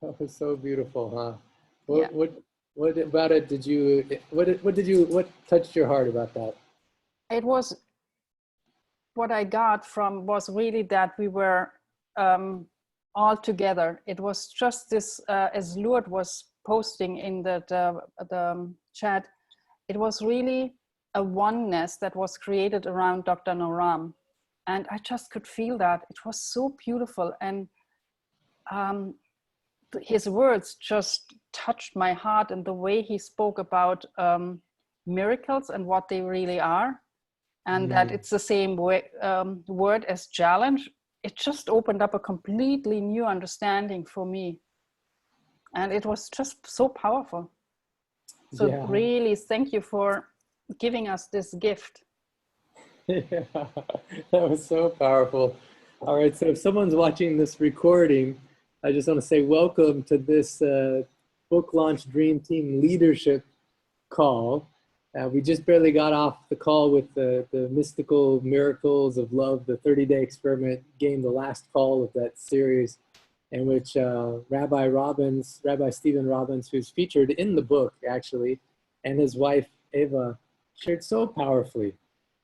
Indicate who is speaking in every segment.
Speaker 1: Oh, so beautiful, huh?
Speaker 2: Yeah,
Speaker 1: What about it did you, what touched your heart about that?
Speaker 2: it was what I got from was really that we were um, all together. It was just this, as Lourdes was posting in the chat, it was really a oneness that was created around Dr. Noram. And I just could feel that. It was so beautiful. And um, his words just touched my heart, and the way he spoke about miracles and what they really are, and that
Speaker 1: Mm,
Speaker 2: it's the same word as challenge. It just opened up a completely new understanding for me, and it was just so powerful. So
Speaker 1: yeah,
Speaker 2: really, thank you for giving us this gift.
Speaker 1: yeah, that was so powerful. All right, so if someone's watching this recording, I just want to say welcome to this book launch Dream Team leadership call. We just barely got off the call with the mystical miracles of love, the 30-day experiment game, the last call of that series, in which Rabbi Stephen Robbins, who's featured in the book actually, and his wife Eva shared so powerfully.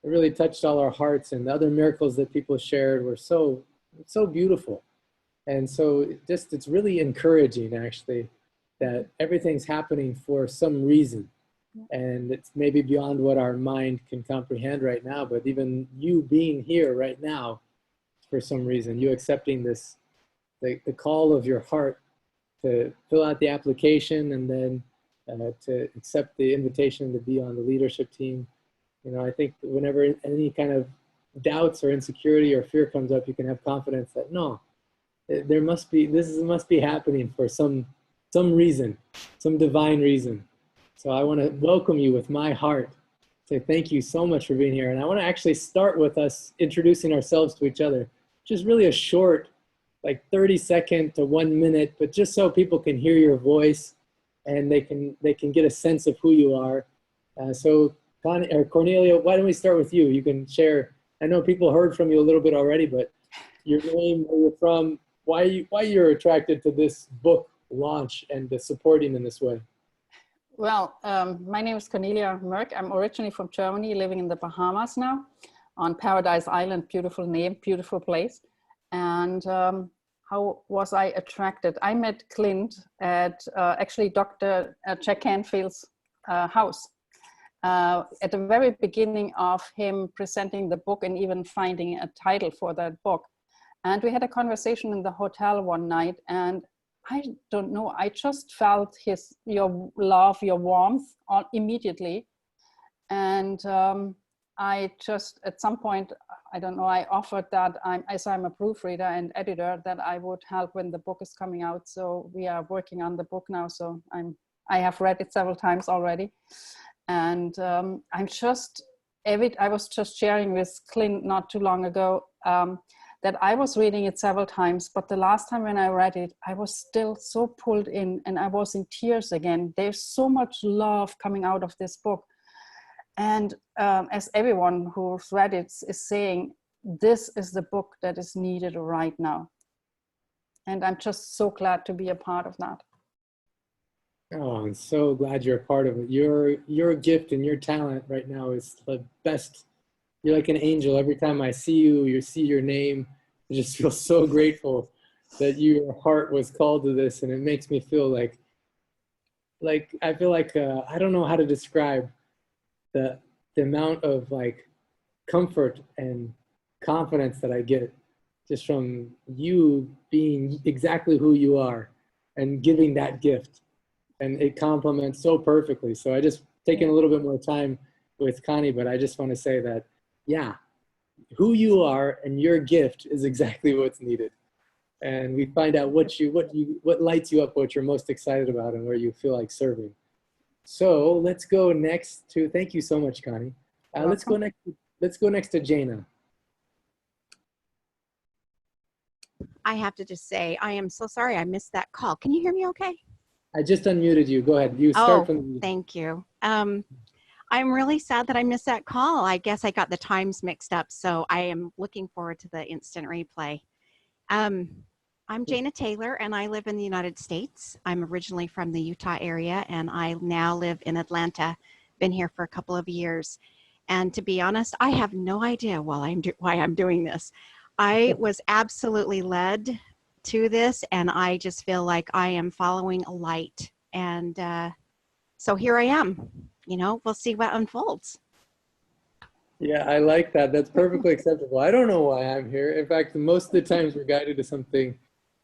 Speaker 1: It really touched all our hearts, and the other miracles that people shared were so beautiful. And so just it's really encouraging actually that everything's happening for some reason, and it's maybe beyond what our mind can comprehend right now, but even you being here right now for some reason, you accepting this, the call of your heart to fill out the application, and then to accept the invitation to be on the leadership team. You know, I think whenever any kind of doubts or insecurity or fear comes up, you can have confidence that no, there must be, must be happening for some reason, some divine reason. So I want to welcome you with my heart. Say thank you so much for being here. And I want to actually start with us introducing ourselves to each other. Just really a short, like 30-second to 1 minute, but just so people can hear your voice and they can get a sense of who you are. So Cornelia, why don't we start with you? You can share. I know people heard from you a little bit already, but your name, where you're from, why you're attracted to this book launch and the supporting in this way.
Speaker 2: Well, my name is Cornelia Merck. I'm originally from Germany, living in the Bahamas now, on Paradise Island. Beautiful name, beautiful place. And how was I attracted? I met Clint at actually Dr. Jack Canfield's house. At the very beginning of him presenting the book and even finding a title for that book. And we had a conversation in the hotel one night, and I don't know, I just felt your love, your warmth immediately. And I just, at some point, I don't know, I offered that as I'm a proofreader and editor, that I would help when the book is coming out. So we are working on the book now. So I have read it several times already. And I was just sharing with Clint not too long ago, that I was reading it several times, but the last time when I read it, I was still so pulled in, and I was in tears again. There's so much love coming out of this book. And as everyone who's read it is saying, this is the book that is needed right now. And I'm just so glad to be a part of that.
Speaker 1: Oh, I'm so glad you're a part of it. Your gift and your talent right now is the best. You're like an angel. Every time I see you, you see your name, I just feel so grateful that your heart was called to this, and it makes me feel like I feel like I don't know how to describe the the amount of like comfort and confidence that I get just from you being exactly who you are and giving that gift. And it complements so perfectly. So I just taken a little bit more time with Connie, but I just want to say that, yeah, who you are and your gift is exactly what's needed. And we find out what lights you up, what you're most excited about, and where you feel like serving. So let's go next to. Thank you so much, Connie.
Speaker 2: You're
Speaker 1: Let's go
Speaker 2: welcome.
Speaker 1: next. Let's go next to Jaina.
Speaker 3: I have to just say, I am so sorry I missed that call. Can you hear me okay?
Speaker 1: I just unmuted you. Go ahead. You start
Speaker 3: Oh,
Speaker 1: from the.
Speaker 3: thank you. I'm really sad that I missed that call. I guess I got the times mixed up, so I am looking forward to the instant replay. I'm Jana Taylor, and I live in the United States. I'm originally from the Utah area, and I now live in Atlanta. Been here for a couple of years. And to be honest, I have no idea why I'm doing this. I was absolutely led to this, and I just feel like I am following a light. And so here I am. You know, we'll see what unfolds.
Speaker 1: Yeah, I like that. That's perfectly acceptable. I don't know why I'm here. In fact, most of the times we're guided to something,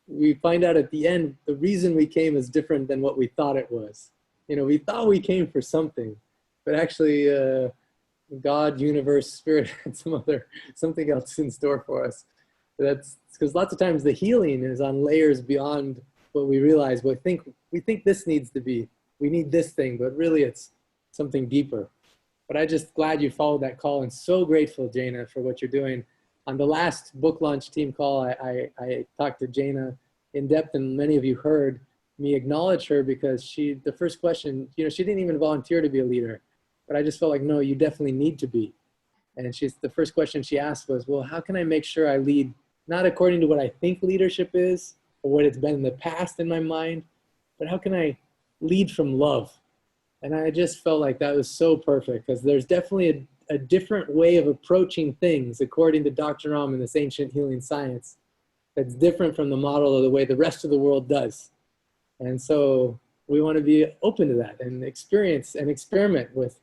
Speaker 1: we find out at the end the reason we came is different than what we thought it was. You know, we thought we came for something, but actually God, universe, spirit had something else in store for us. That's because lots of times the healing is on layers beyond what we realize. We think this needs to be, we need this thing, but really it's something deeper. But I'm just glad you followed that call, and so grateful, Jana, for what you're doing. On the last book launch team call, I talked to Jana in depth, and many of you heard me acknowledge her because the first question, you know, she didn't even volunteer to be a leader, but I just felt like, no, you definitely need to be. And the first question she asked was, well, how can I make sure I lead not according to what I think leadership is or what it's been in the past in my mind, but how can I lead from love? And I just felt like that was so perfect because there's definitely a different way of approaching things according to Dr. Ram and this ancient healing science that's different from the model of the way the rest of the world does. And so we want to be open to that and experience and experiment with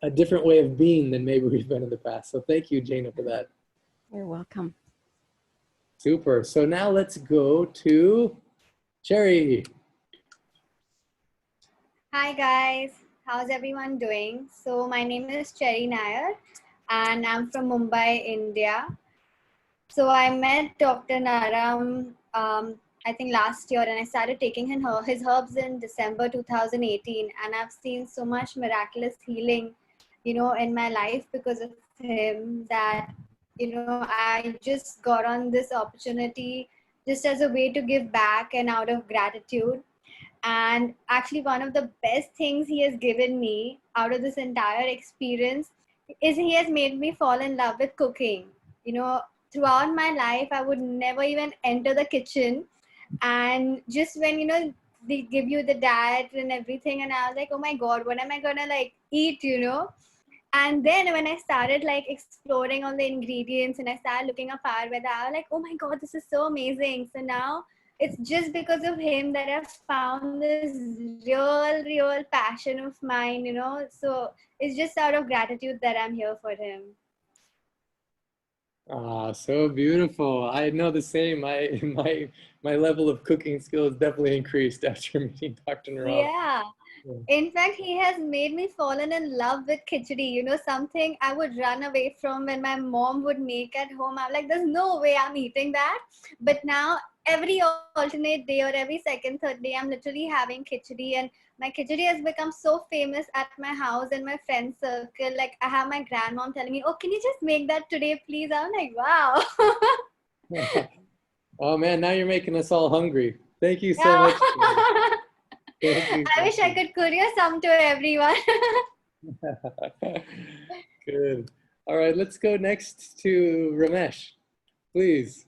Speaker 1: a different way of being than maybe we've been in the past. So thank you, Jana, for that.
Speaker 3: You're welcome.
Speaker 1: Super. So now let's go to Cherry.
Speaker 4: Hi guys, how's everyone doing? So my name is Cherry Nair and I'm from Mumbai, India. So I met Dr. Naram I think last year, and I started taking his herbs in December 2018, and I've seen so much miraculous healing, you know, in my life because of him that, you know, I just got on this opportunity just as a way to give back and out of gratitude. And actually, one of the best things he has given me out of this entire experience is he has made me fall in love with cooking. You know, throughout my life, I would never even enter the kitchen. And just when, you know, they give you the diet and everything, and I was like, oh my God, what am I gonna like eat, you know? And then when I started like exploring all the ingredients and I started looking up Ayurveda, I was like, oh my God, this is so amazing. So now it's just because of him that I've found this real passion of mine, you know. So it's just out of gratitude that I'm here for him.
Speaker 1: Ah, so beautiful. I know the same. My level of cooking skills definitely increased after meeting Dr. Naram.
Speaker 4: Yeah. In fact, he has made me fallen in love with khichdi. You know, something I would run away from when my mom would make at home. I'm like, there's no way I'm eating that. But now every alternate day or every second, third day, I'm literally having khichdi. And my khichdi has become so famous at my house and my friend circle. Like I have my grandmom telling me, oh, can you just make that today, please? I'm like, wow.
Speaker 1: Oh man, now you're making us all hungry. Thank you so
Speaker 4: Yeah.
Speaker 1: much. Thank you.
Speaker 4: I wish I could courier some to everyone.
Speaker 1: Good. All right, let's go next to Ramesh, please.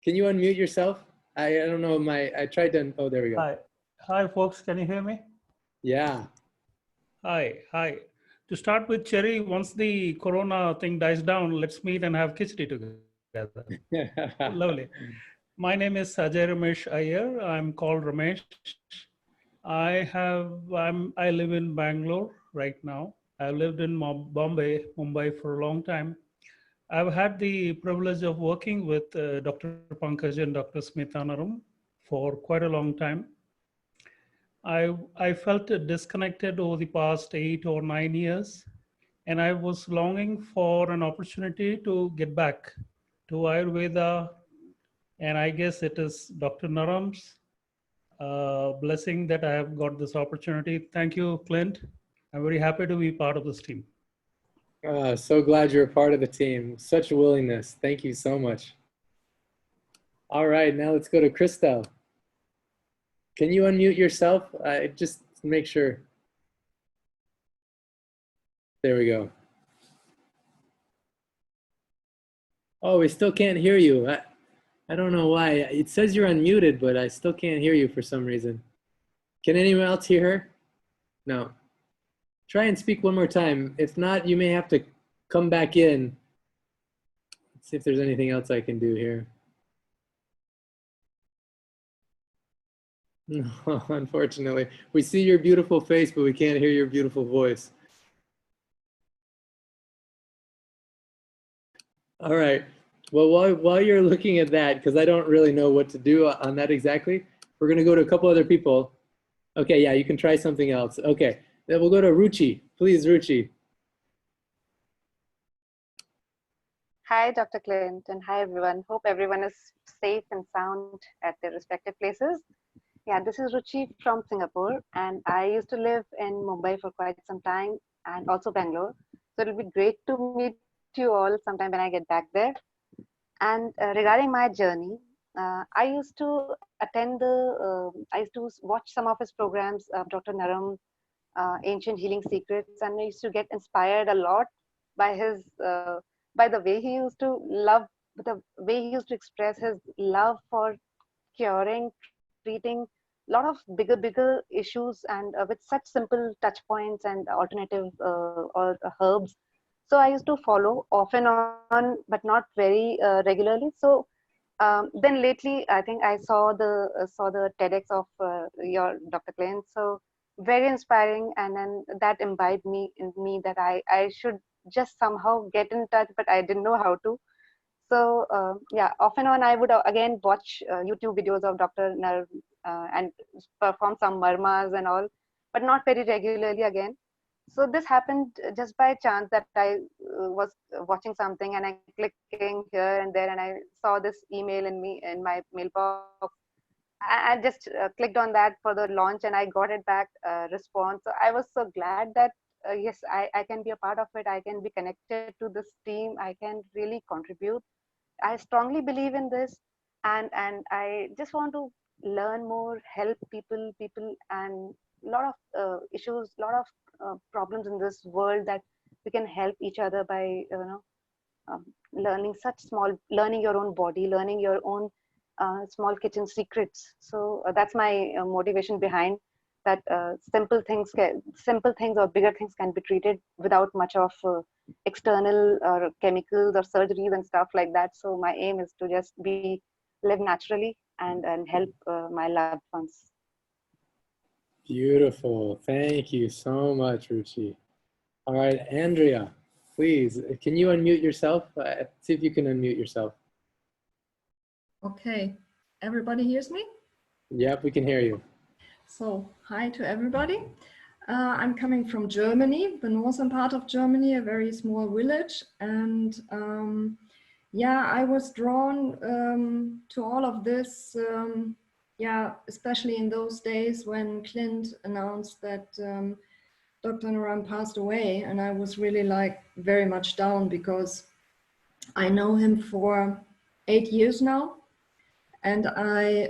Speaker 1: Can you unmute yourself? I don't know, I tried to, oh, there we go.
Speaker 5: Hi, folks. Can you hear me?
Speaker 1: Yeah.
Speaker 5: Hi. To start with, Cherry, once the Corona thing dies down, let's meet and have khichdi together. Lovely. My name is Ajay Ramesh Iyer. I'm called Ramesh. I live in Bangalore right now. I've lived in Mumbai for a long time. I've had the privilege of working with Dr. Pankaj and Dr. Smita Naram for quite a long time. I felt disconnected over the past 8 or 9 years, and I was longing for an opportunity to get back to Ayurveda. And I guess it is Dr. Naram's blessing that I have got this opportunity. Thank you, Clint. I'm very happy to be part of this team.
Speaker 1: So glad you're a part of the team. Such a willingness. Thank you so much. All right, now let's go to Christel. Can you unmute yourself? Just make sure. There we go. Oh, we still can't hear you. I don't know why. It says you're unmuted, but I still can't hear you for some reason. Can anyone else hear her? No. Try and speak one more time. If not, you may have to come back in. Let's see if there's anything else I can do here. No, unfortunately. We see your beautiful face, but we can't hear your beautiful voice. All right. Well, while you're looking at that, because I don't really know what to do on that exactly, we're going to go to a couple other people. Okay, yeah, you can try something else. Okay, then we'll go to Ruchi. Please, Ruchi.
Speaker 6: Hi, Dr. Clint, and hi, everyone. Hope everyone is safe and sound at their respective places. Yeah, this is Ruchi from Singapore, and I used to live in Mumbai for quite some time and also Bangalore. So it'll be great to meet you all sometime when I get back there. And regarding my journey, I used to attend I used to watch some of his programs, Dr. Naram, Ancient Healing Secrets, and I used to get inspired a lot by by the way he used to love, the way he used to express his love for curing, treating a lot of bigger issues, and with such simple touch points and alternative or herbs. So I used to follow off and on, but not very regularly. So then lately, I think I saw the TEDx of your Dr. Clint. So very inspiring, and then that imbibed me in me that I should just somehow get in touch, but I didn't know how to. So yeah, off and on, I would again watch YouTube videos of Dr. Nar and perform some marmas and all, but not very regularly again. So this happened just by chance that I was watching something and I clicking here and there, and I saw this email in my mailbox. I just clicked on that for the launch, and I got it back response. So I was so glad that yes, I can be a part of it. I can be connected to this team. I can really contribute. I strongly believe in this, and I just want to learn more, help people, and a lot of issues, a lot of problems in this world that we can help each other by learning learning your own body, learning your own small kitchen secrets. So that's my motivation behind that. Simple things or bigger things can be treated without much of external chemicals or surgeries and stuff like that. So my aim is to just live naturally and help my loved ones.
Speaker 1: Beautiful. Thank you so much, Ruchi. All right, Andrea, please, can you unmute yourself? See if you can unmute yourself.
Speaker 7: Okay, everybody hears me?
Speaker 1: Yep, we can hear you.
Speaker 7: So, hi to everybody. I'm coming from Germany, the northern part of Germany, a very small village. And yeah, I was drawn to all of this, yeah, especially in those days when Clint announced that Dr. Naram passed away. And I was really like very much down because I know him for 8 years now. And I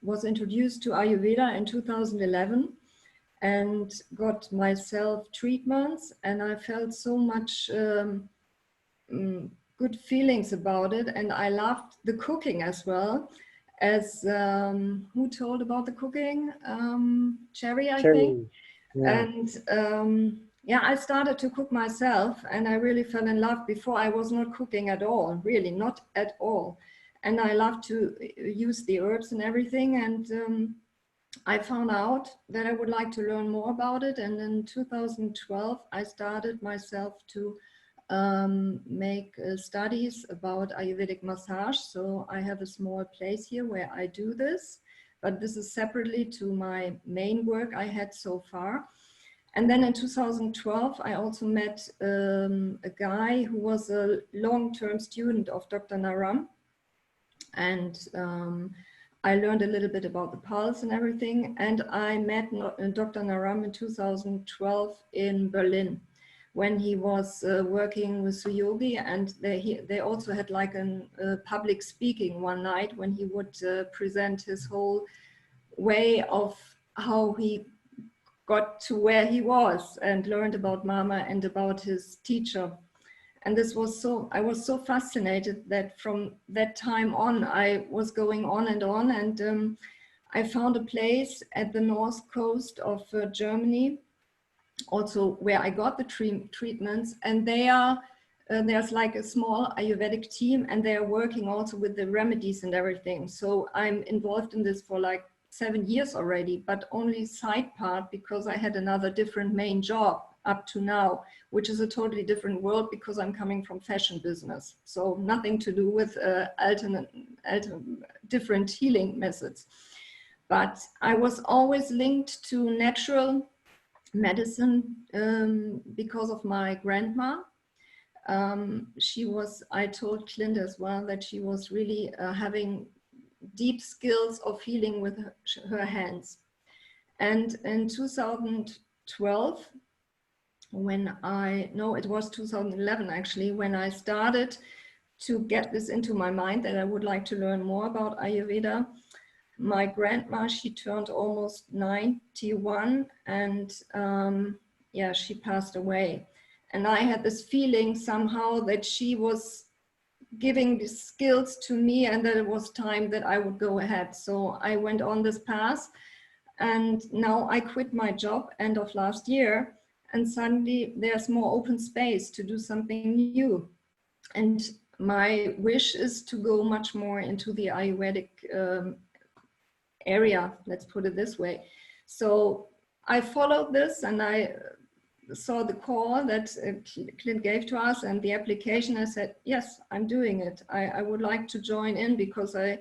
Speaker 7: was introduced to Ayurveda in 2011 and got myself treatments, and I felt so much good feelings about it, and I loved the cooking as well. As who told about the cooking? Cherry, I think.
Speaker 1: Yeah.
Speaker 7: And yeah, I started to cook myself, and I really fell in love. Before, I was not cooking at all, really not at all. And I love to use the herbs and everything. And I found out that I would like to learn more about it. And in 2012, I started myself to make studies about Ayurvedic massage. So I have a small place here where I do this, but this is separately to my main work I had so far. And then in 2012, I also met a guy who was a long-term student of Dr. Naram. And I learned a little bit about the pulse and everything. And I met Dr. Naram in 2012 in Berlin when he was working with Suyogi. And they also had like a public speaking one night when he would present his whole way of how he got to where he was and learned about Mama and about his teacher. And this was so, I was so fascinated that from that time on, I was going on, and I found a place at the north coast of Germany, also where I got the treatments, and they are, there's like a small Ayurvedic team, and they are working also with the remedies and everything. So I'm involved in this for like 7 years already, but only side part because I had another different main job up to now, which is a totally different world because I'm coming from fashion business. So nothing to do with different healing methods. But I was always linked to natural medicine because of my grandma. She was, I told Clint as well, that she was really having deep skills of healing with her hands. And in 2012, when it was 2011 actually, when I started to get this into my mind that I would like to learn more about Ayurveda, my grandma, she turned almost 91, and yeah, she passed away. And I had this feeling somehow that she was giving these skills to me and that it was time that I would go ahead. So I went on this path, and now I quit my job end of last year, and suddenly there's more open space to do something new. And my wish is to go much more into the Ayurvedic area, let's put it this way. So I followed this, and I saw the call that Clint gave to us and the application. I said, yes, I'm doing it. I would like to join in because I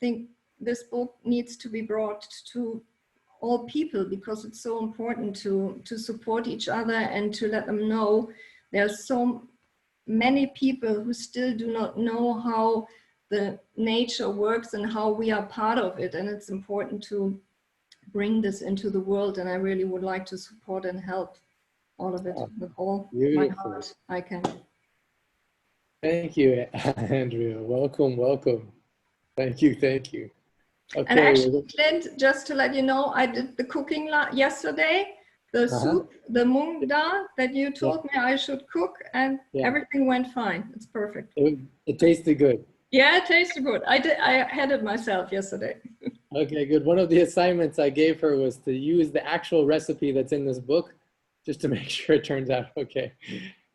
Speaker 7: think this book needs to be brought to all people, because it's so important to support each other and to let them know there's so many people who still do not know how the nature works and how we are part of it. And it's important to bring this into the world. And I really would like to support and help all of it with all my heart I can.
Speaker 1: Thank you, Andrea. Welcome, welcome. Thank you, thank you. Okay.
Speaker 7: And actually, Clint, just to let you know, I did the cooking yesterday, the soup, the mung dal that you told me I should cook, and everything went fine. It's perfect.
Speaker 1: It tasted good.
Speaker 7: Yeah, it tasted good. I had it myself yesterday.
Speaker 1: Okay, good. One of the assignments I gave her was to use the actual recipe that's in this book, just to make sure it turns out okay.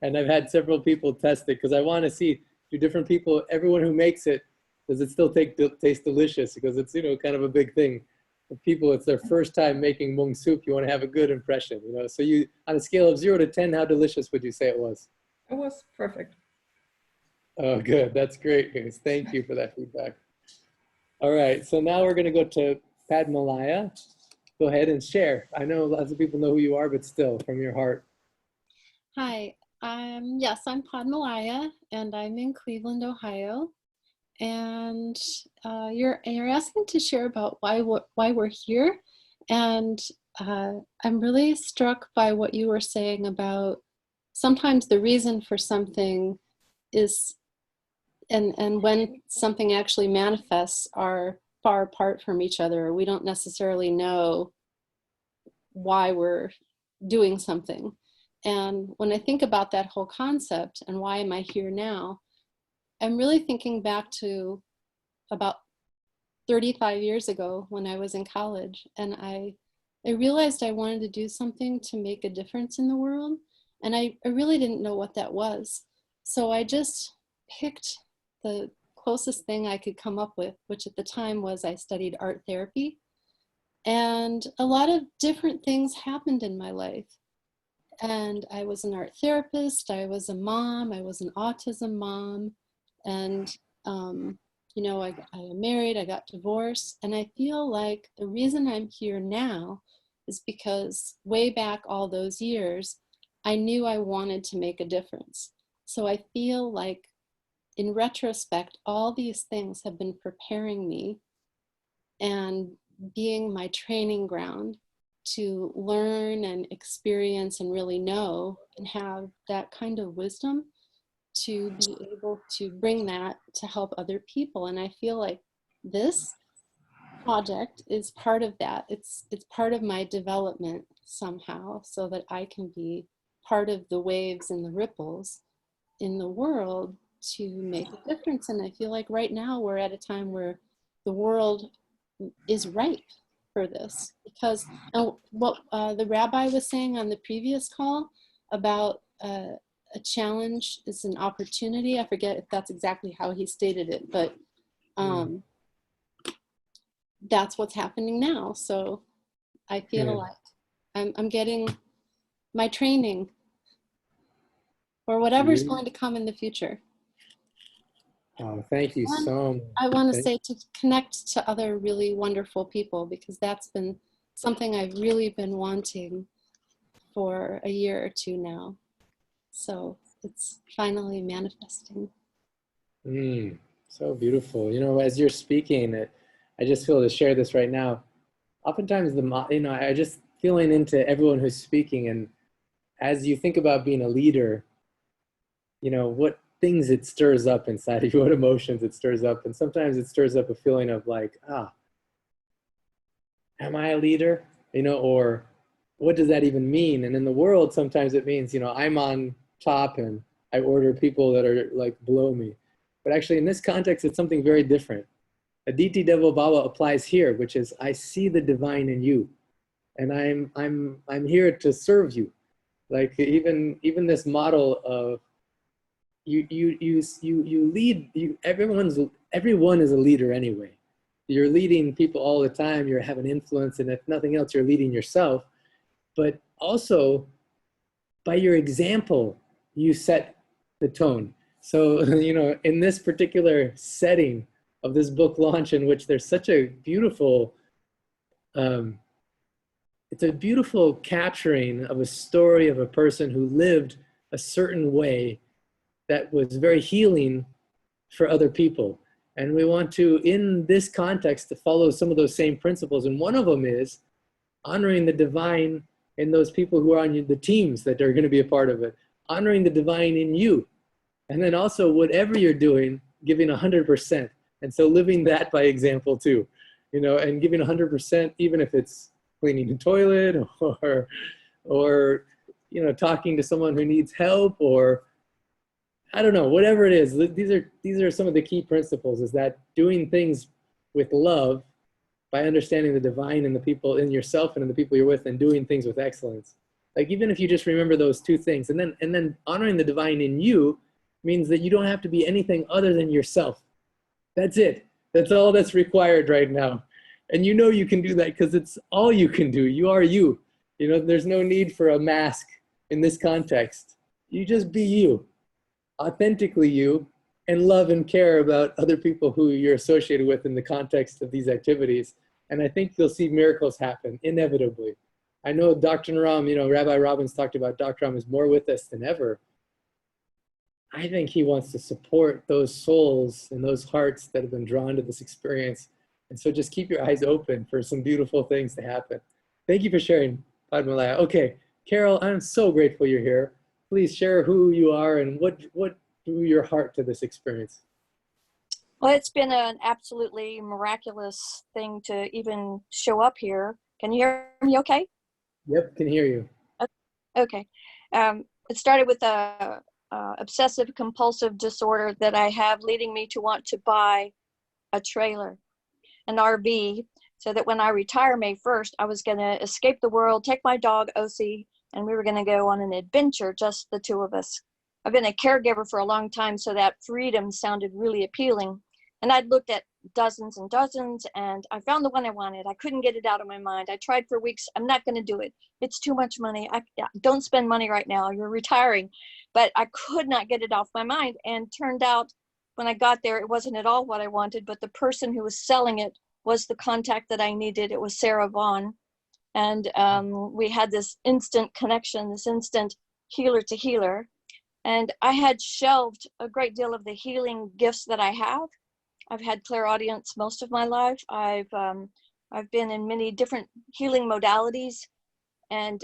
Speaker 1: And I've had several people test it because I want to see, do different people, everyone who makes it, does it still taste delicious? Because it's, kind of a big thing. For people, it's their first time making mung soup. You want to have a good impression, So you, on a scale of 0 to 10, how delicious would you say it was?
Speaker 7: It was perfect.
Speaker 1: Oh, good. That's great news. Thank you for that feedback. All right. So now we're going to go to Padmalaya. Go ahead and share. I know lots of people know who you are, but still, from your heart.
Speaker 8: Hi. Yes, I'm Padmalaya, and I'm in Cleveland, Ohio. And you're asking to share about why we're here. And I'm really struck by what you were saying about sometimes the reason for something is, and when something actually manifests, are far apart from each other. We don't necessarily know why we're doing something. And when I think about that whole concept and why am I here now, I'm really thinking back to about 35 years ago when I was in college, and I realized I wanted to do something to make a difference in the world, and I really didn't know what that was. So I just picked the closest thing I could come up with, which at the time was I studied art therapy, and a lot of different things happened in my life. And I was an art therapist, I was a mom, I was an autism mom, and I am married, I got divorced, and I feel like the reason I'm here now is because way back all those years, I knew I wanted to make a difference. So I feel like in retrospect, all these things have been preparing me and being my training ground to learn and experience and really know and have that kind of wisdom to be able to bring that to help other people. And I feel like this project is part of that. It's part of my development somehow, so that I can be part of the waves and the ripples in the world to make a difference. And I feel like right now we're at a time where the world is ripe for this, because what the rabbi was saying on the previous call about a challenge is an opportunity. I forget if that's exactly how he stated it, but that's what's happening now. So I feel like I'm getting my training for whatever's going to come in the future.
Speaker 1: Oh, thank you so much.
Speaker 8: I want to say to connect to other really wonderful people, because that's been something I've really been wanting for a year or two now. So it's finally manifesting.
Speaker 1: So beautiful. You know, as you're speaking, I just feel to share this right now. Oftentimes, I just feeling into everyone who's speaking, and as you think about being a leader, you know, what things it stirs up inside of you, what emotions it stirs up. And sometimes it stirs up a feeling of like, am I a leader? You know, or what does that even mean? And in the world, sometimes it means, you know, I'm on top and I order people that are like below me. But actually in this context, it's something very different. Aditi Devo Bhava applies here, which is I see the divine in you, and I'm here to serve you. Like even this model of you lead. Everyone is a leader anyway. You're leading people all the time. You're having influence, and if nothing else, you're leading yourself. But also, by your example, you set the tone. So you know, in this particular setting of this book launch, in which there's such a beautiful, it's a beautiful capturing of a story of a person who lived a certain way that was very healing for other people. And we want to, in this context, to follow some of those same principles. And one of them is honoring the divine in those people who are on the teams that are going to be a part of it, honoring the divine in you. And then also, whatever you're doing, giving 100%. And so living that by example too, you know, and giving 100%, even if it's cleaning the toilet or, you know, talking to someone who needs help, or I don't know, whatever it is. These are some of the key principles, is that doing things with love by understanding the divine in the people in yourself and in the people you're with, and doing things with excellence. Like even if you just remember those two things, and then honoring the divine in you means that you don't have to be anything other than yourself. That's it. That's all that's required right now. And you know you can do that because it's all you can do. You are you. You know, there's no need for a mask in this context. You just be you, authentically you, and love and care about other people who you're associated with in the context of these activities. And I think you'll see miracles happen, inevitably. I know Dr. Naram, you know, Rabbi Robbins talked about Dr. Naram is more with us than ever. I think he wants to support those souls and those hearts that have been drawn to this experience. And so just keep your eyes open for some beautiful things to happen. Thank you for sharing, Padmalaya. Okay, Carol, I'm so grateful you're here. Please share who you are and what drew your heart to this experience.
Speaker 9: Well, it's been an absolutely miraculous thing to even show up here. Can you hear me okay?
Speaker 1: Yep, can hear you.
Speaker 9: Okay. It started with a obsessive compulsive disorder that I have, leading me to want to buy a trailer, an RV, so that when I retire May 1st, I was going to escape the world, take my dog Osi, and we were going to go on an adventure, just the two of us. I've been a caregiver for a long time, so that freedom sounded really appealing. And I'd looked at dozens and dozens, and I found the one I wanted. I couldn't get it out of my mind. I tried for weeks. I'm not going to do it. It's too much money. Don't spend money right now. You're retiring. But I could not get it off my mind. And turned out when I got there, it wasn't at all what I wanted, but the person who was selling it was the contact that I needed. It was Sarah Vaughn. And we had this instant connection, this instant healer to healer. And I had shelved a great deal of the healing gifts that I have. I've had clairaudience most of my life. I've been in many different healing modalities, and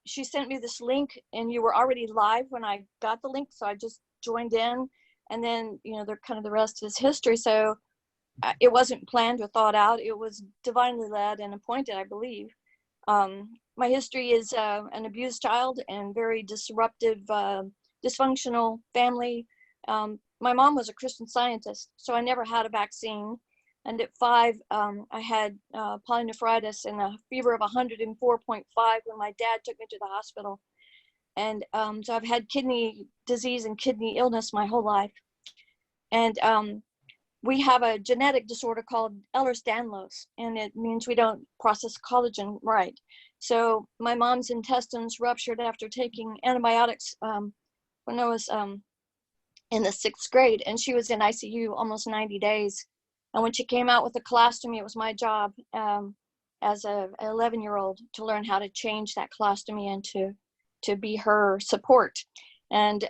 Speaker 9: she sent me this link, and you were already live when I got the link, so I just joined in, and then the rest is history. So it wasn't planned or thought out. It was divinely led and appointed, I believe. My history is an abused child and very disruptive dysfunctional family. My mom was a Christian Scientist, so I never had a vaccine. And at 5, I had polynephritis and a fever of 104.5 when my dad took me to the hospital. And so I've had kidney disease and kidney illness my whole life. And we have a genetic disorder called Ehlers-Danlos, and it means we don't process collagen right. So my mom's intestines ruptured after taking antibiotics when I was in the 6th grade, and she was in ICU almost 90 days. And when she came out with a colostomy, it was my job as a 11-year-old to learn how to change that colostomy and to be her support. And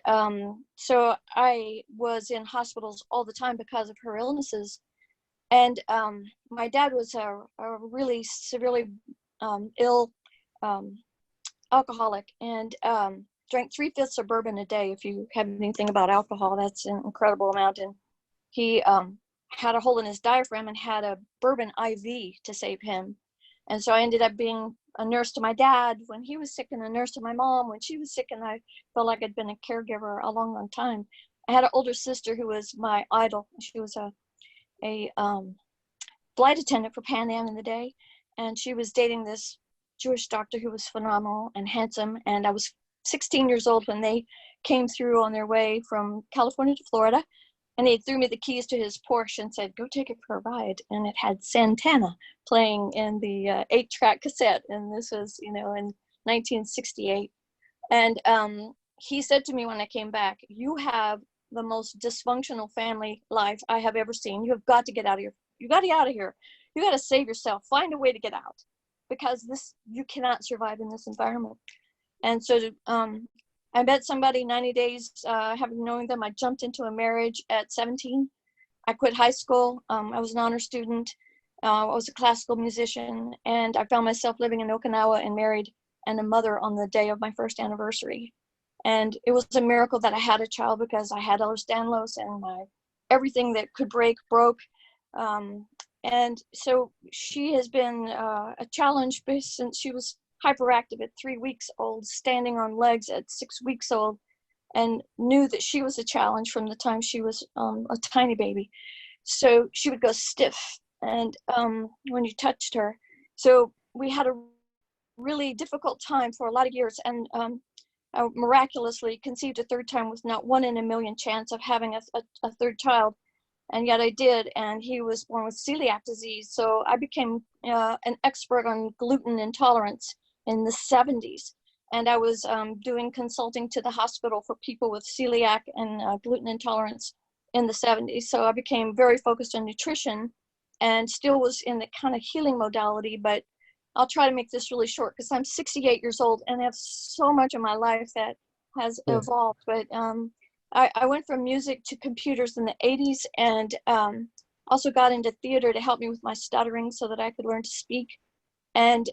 Speaker 9: so I was in hospitals all the time because of her illnesses. And my dad was a really severely ill alcoholic, and drank 3/5 of bourbon a day. If you have anything about alcohol, that's an incredible amount. And he had a hole in his diaphragm and had a bourbon IV to save him. And so I ended up being a nurse to my dad when he was sick, and a nurse to my mom when she was sick, and I felt like I'd been a caregiver a long, long time. I had an older sister who was my idol. She was a flight attendant for Pan Am in the day, and she was dating this Jewish doctor who was phenomenal and handsome. And I was 16 years old when they came through on their way from California to Florida, and he threw me the keys to his Porsche and said, "Go take it for a ride." And it had Santana playing in the 8-track cassette. And this was, in 1968. And he said to me when I came back, "You have the most dysfunctional family life I have ever seen. You have got to get out of here. You got to get out of here. You got to save yourself. Find a way to get out, because you cannot survive in this environment." And so I met somebody 90 days, having known them. I jumped into a marriage at 17. I quit high school. I was an honor student. I was a classical musician, and I found myself living in Okinawa and married and a mother on the day of my first anniversary. And it was a miracle that I had a child, because I had Ehlers-Danlos, and everything that could break broke. And so she has been a challenge since she was hyperactive at 3 weeks old, standing on legs at 6 weeks old, and knew that she was a challenge from the time she was a tiny baby. So she would go stiff and when you touched her. So we had a really difficult time for a lot of years, and I miraculously conceived a 3rd time with not 1 in a million chance of having a 3rd child. And yet I did, and he was born with celiac disease. So I became an expert on gluten intolerance in the 70s. And I was doing consulting to the hospital for people with celiac and gluten intolerance in the 70s. So I became very focused on nutrition, and still was in the kind of healing modality. But I'll try to make this really short, because I'm 68 years old and have so much of my life that has evolved. But I went from music to computers in the 80s, and also got into theater to help me with my stuttering so that I could learn to speak. And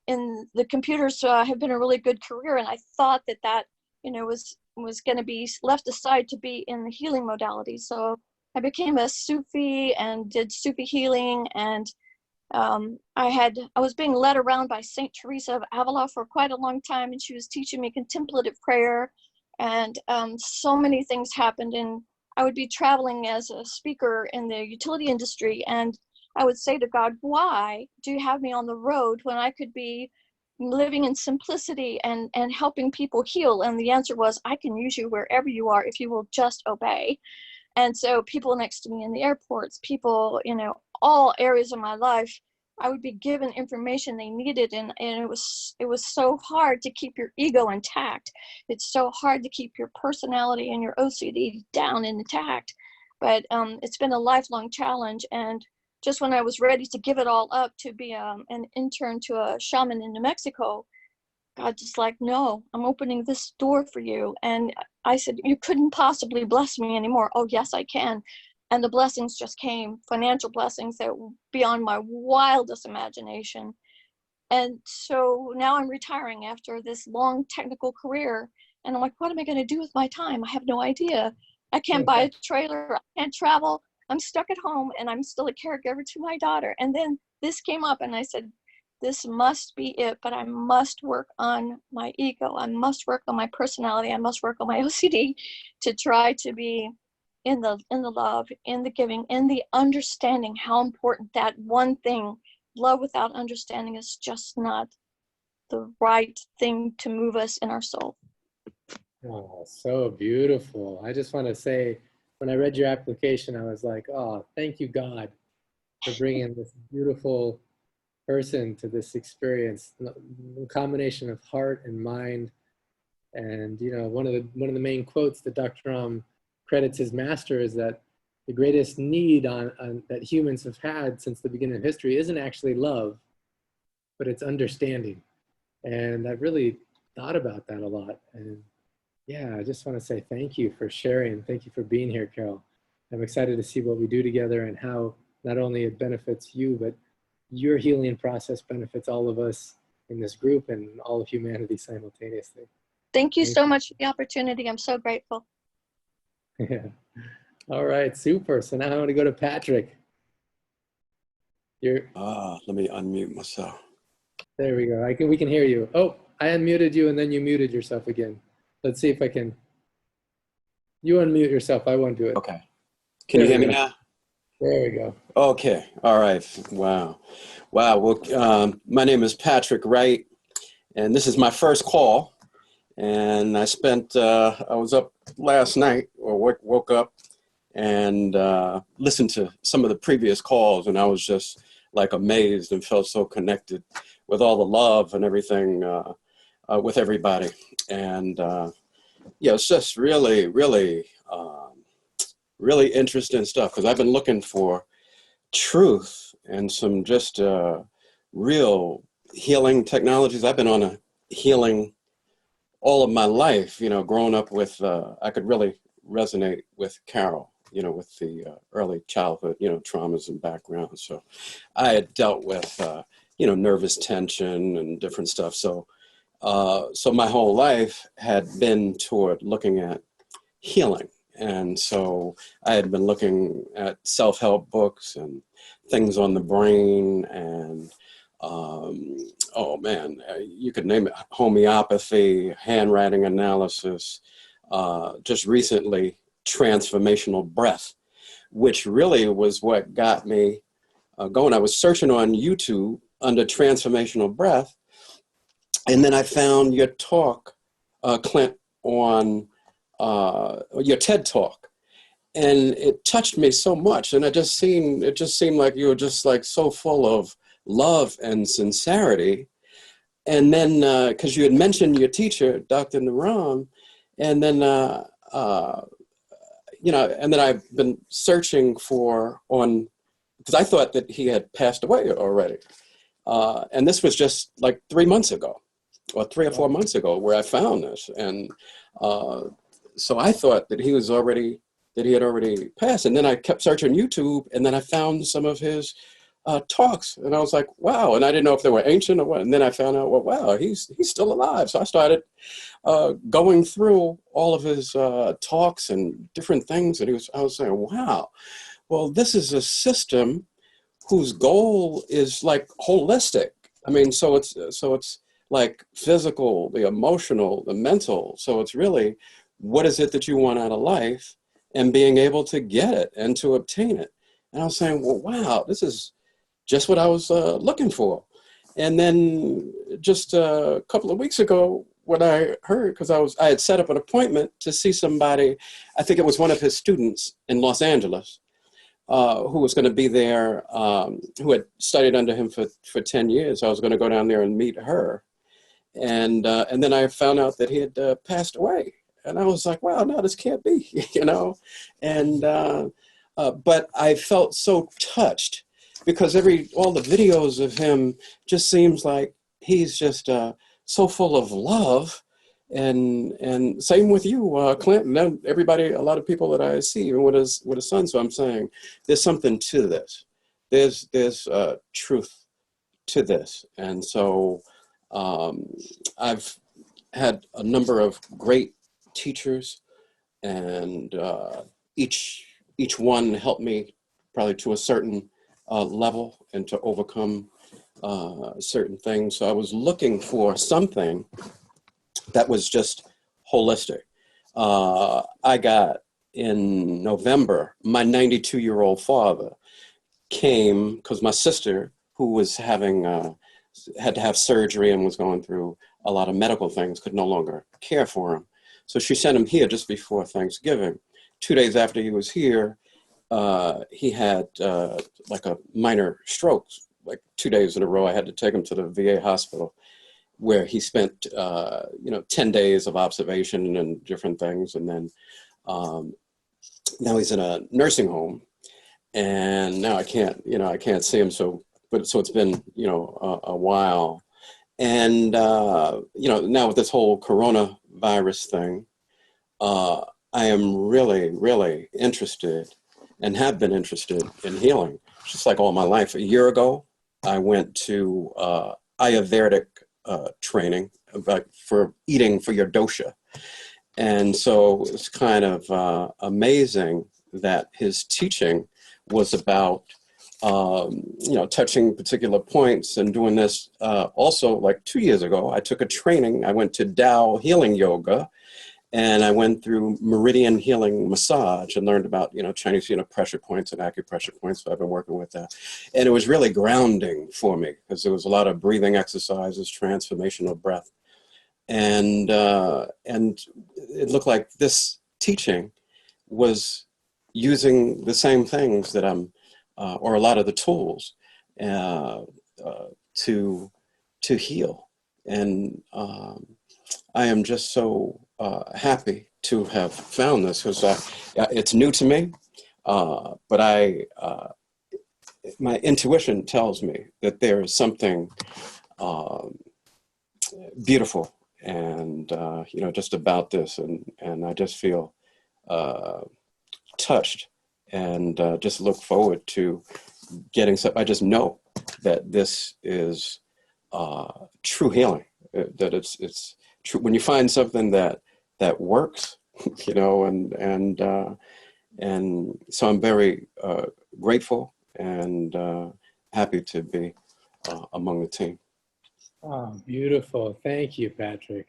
Speaker 9: in the computers have been a really good career, and I thought that was going to be left aside to be in the healing modality. So I became a Sufi and did Sufi healing, and I was being led around by Saint Teresa of Avila for quite a long time, and she was teaching me contemplative prayer, and so many things happened. And I would be traveling as a speaker in the utility industry, and I would say to God, "Why do you have me on the road when I could be living in simplicity and helping people heal?" And the answer was, "I can use you wherever you are if you will just obey." And so people next to me in the airports, people, all areas of my life, I would be given information they needed. And it was so hard to keep your ego intact. It's so hard to keep your personality and your OCD down and intact. But it's been a lifelong challenge. And just when I was ready to give it all up to be an intern to a shaman in New Mexico, God just like, "No, I'm opening this door for you." And I said, "You couldn't possibly bless me anymore." "Oh, yes, I can." And the blessings just came, financial blessings that were beyond my wildest imagination. And so now I'm retiring after this long technical career. And I'm like, what am I going to do with my time? I have no idea. I can't buy a trailer. I can't travel. I'm stuck at home, and I'm still a caregiver to my daughter. And then this came up, and I said, this must be it, but I must work on my ego. I must work on my personality. I must work on my OCD to try to be in the love, in the giving, in the understanding how important that one thing, love without understanding, is just not the right thing to move us in our soul.
Speaker 1: Oh, so beautiful. I just want to say, when I read your application, I was like, oh, thank you, God, for bringing this beautiful person to this experience, a combination of heart and mind. And, you know, one of the main quotes that Dr. Ram credits his master is that the greatest need that humans have had since the beginning of history isn't actually love, but it's understanding. And I've really thought about that a lot. And yeah, I just want to say thank you for sharing. Thank you for being here, Carol. I'm excited to see what we do together and how not only it benefits you, but your healing process benefits all of us in this group and all of humanity simultaneously.
Speaker 9: Thank you so much for the opportunity. I'm so grateful.
Speaker 1: Yeah. All right, super. So now I want to go to Patrick. Let
Speaker 10: me unmute myself.
Speaker 1: There we go. We can hear you. Oh, I unmuted you and then you muted yourself again. Let's see if I can. You unmute yourself. I won't do it.
Speaker 10: Okay. Can you hear me now?
Speaker 1: There we go. Okay.
Speaker 10: All right. Wow. Well, my name is Patrick Wright, and this is my first call. And I was up last night, or woke up and listened to some of the previous calls, and I was just like amazed and felt so connected with all the love and everything with everybody. And yeah, it's just really, really, really interesting stuff, because I've been looking for truth and some just real healing technologies. I've been on a healing all of my life, you know, growing up with, I could really resonate with Carol, you know, with the early childhood, you know, traumas and backgrounds. So I had dealt with, you know, nervous tension and different stuff. So my whole life had been toward looking at healing. And so I had been looking at self-help books and things on the brain and, oh man, you could name it, homeopathy, handwriting analysis, just recently transformational breath, which really was what got me going. I was searching on YouTube under transformational breath, and then I found your talk, Clint, on your TED Talk, and it touched me so much. And it just seemed like you were just like so full of love and sincerity. And then, because you had mentioned your teacher, Dr. Naram, and then, you know, and then I've been searching because I thought that he had passed away already. And this was just like 3 months ago, or 3 or 4 months ago, where I found this. And so I thought that he had already passed. And then I kept searching YouTube, and then I found some of his talks, and I was like, wow. And I didn't know if they were ancient or what. And then I found out, well, wow, he's still alive. So I started going through all of his talks and different things. And I was saying, wow, well, this is a system whose goal is like holistic. I mean, so it's like physical, the emotional, the mental. So it's really, what is it that you want out of life, and being able to get it and to obtain it. And I was saying, well, wow, this is just what I was looking for. And then just a couple of weeks ago, what I heard, because I had set up an appointment to see somebody, I think it was one of his students in Los Angeles, who was going to be there, who had studied under him for 10 years. I was going to go down there and meet her. And then I found out that he had passed away. And I was like, wow, no, this can't be, you know? And, but I felt so touched, because all the videos of him just seems like he's just so full of love, and same with you, Clinton, and everybody, a lot of people that I see, even with his son. So I'm saying there's something to this. There's truth to this. And so I've had a number of great teachers, and each one helped me probably to a certain level, and to overcome certain things. So I was looking for something that was just holistic. I got in November, my 92-year-old father came because my sister, who was having, had to have surgery and was going through a lot of medical things, could no longer care for him. So she sent him here just before Thanksgiving. 2 days after he was here, he had like a minor stroke. Like 2 days in a row, I had to take him to the VA hospital, where he spent 10 days of observation and different things. And then now he's in a nursing home, and now I can't see him. So it's been, a while. And, now with this whole coronavirus thing, I am really, really interested and have been interested in healing, just like all my life. A year ago, I went to Ayurvedic training for eating for your dosha. And so it's kind of amazing that his teaching was about, touching particular points and doing this. Also, like 2 years ago, I took a training. I went to Tao Healing Yoga, and I went through Meridian Healing Massage and learned about, Chinese, pressure points and acupressure points. So I've been working with that. And it was really grounding for me because there was a lot of breathing exercises, transformational breath. And it looked like this teaching was using the same things that I'm, or a lot of the tools to heal. And I am just so happy to have found this, because it's new to me, but my intuition tells me that there is something beautiful and just about this, and I just feel touched, and just look forward to getting some. I just know that this is true healing, that it's true when you find something that works, and so I'm very grateful and happy to be among the team.
Speaker 1: Oh, beautiful. Thank you, Patrick.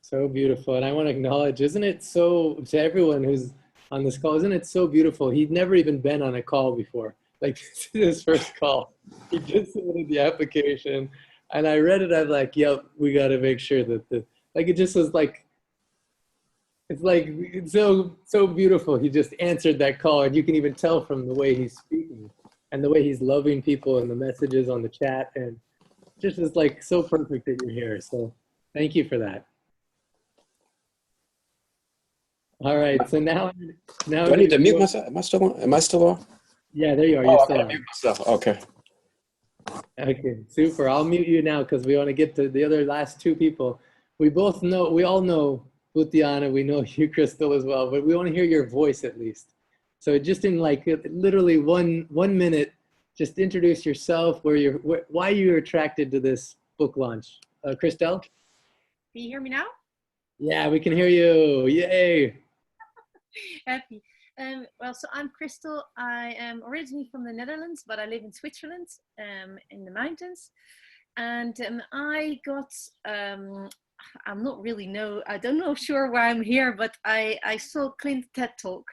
Speaker 1: So beautiful. And I want to acknowledge, isn't it so, to everyone who's on this call, isn't it so beautiful? He'd never even been on a call before. Like, this is his first call. He just submitted the application, and I read it. I'm like, yep, we got to make sure that it just was like, it's so beautiful. He just answered that call, and you can even tell from the way he's speaking and the way he's loving people and the messages on the chat, and just is like so perfect that you're here. So thank you for that. All right, so now
Speaker 10: Do I need to mute myself? Am I still on?
Speaker 1: Yeah, there you are. You're
Speaker 10: I
Speaker 1: still
Speaker 10: gotta
Speaker 1: on.
Speaker 10: mute myself. Okay.
Speaker 1: Okay, super. I'll mute you now because we want to get to the other last two people. We all know Bhutyana, we know you, Crystal, as well, but we want to hear your voice at least. So just in like literally one minute, just introduce yourself, why you're attracted to this book launch. Christelle?
Speaker 11: Can you hear me now?
Speaker 1: Yeah, we can hear you. Yay.
Speaker 11: Happy. Well, so I'm Crystal. I am originally from the Netherlands, but I live in Switzerland, in the mountains. And I got, I don't know sure why I'm here, but I saw Clint's TED Talk.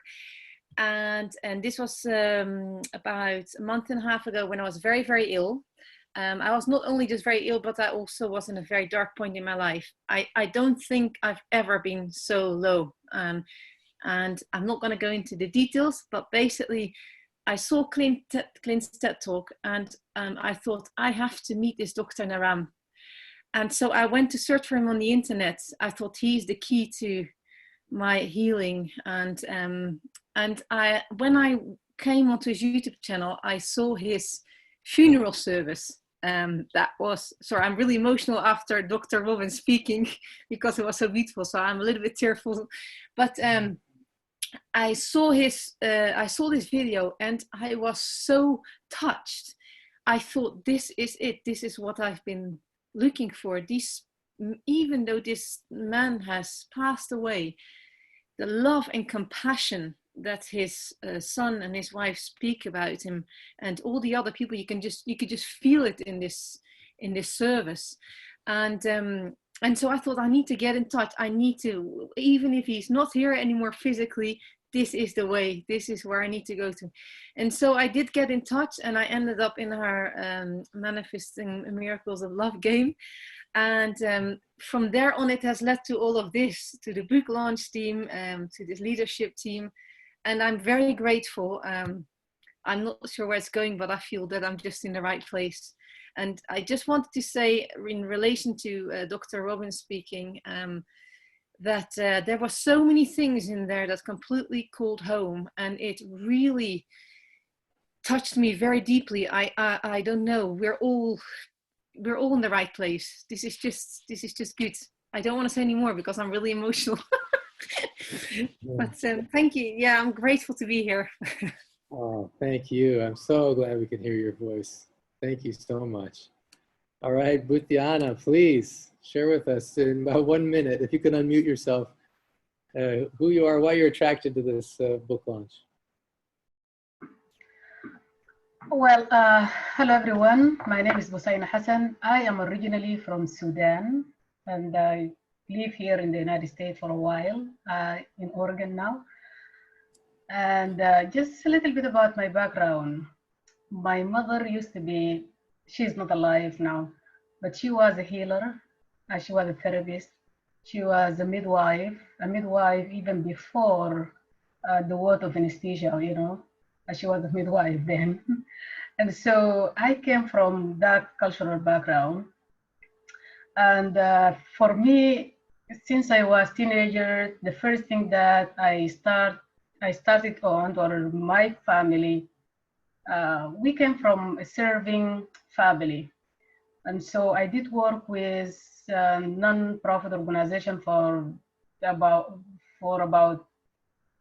Speaker 11: And this was about a month and a half ago when I was very, very ill. I was not only just very ill, but I also was in a very dark point in my life. I don't think I've ever been so low. And I'm not going to go into the details, but basically I saw Clint's TED Talk, and I thought, I have to meet this Dr. Naram. And so I went to search for him on the internet. I thought he's the key to my healing. And when I came onto his YouTube channel, I saw his funeral service. That was, sorry, I'm really emotional after Dr. Robin speaking because it was so beautiful. So I'm a little bit tearful, but I saw this video and I was so touched. I thought, this is it. This is what I've been looking for. Even though this man has passed away, the love and compassion his son and his wife speak about him, and all the other people, you could just feel it in this service. And so I thought, I need to get in touch. I need to, even if he's not here anymore physically, this is the way, this is where I need to go to. And so I did get in touch, and I ended up in our Manifesting Miracles of Love game. And from there on, it has led to all of this, to the book launch team, to this leadership team. And I'm very grateful. I'm not sure where it's going, but I feel that I'm just in the right place. And I just wanted to say, in relation to Dr. Robin speaking, that there were so many things in there that completely called home, and it really touched me very deeply. I don't know. We're all in the right place. This is just good. I don't want to say any more because I'm really emotional. But thank you. Yeah, I'm grateful to be here.
Speaker 1: Oh, thank you. I'm so glad we can hear your voice. Thank you so much. All right, Bhutiana, please share with us in about 1 minute, if you can unmute yourself, who you are, why you're attracted to this book launch.
Speaker 12: Well, hello everyone. My name is Busaina Hassan. I am originally from Sudan, and I live here in the United States for a while, in Oregon now. And just a little bit about my background. My mother used to be, she's not alive now, but she was a healer. She was a therapist. She was a midwife even before the word of anesthesia, you know. She was a midwife then. And so I came from that cultural background. And for me, since I was a teenager, the first thing that I started on, or my family, we came from a serving family. And so I did work with a non-profit organization for about,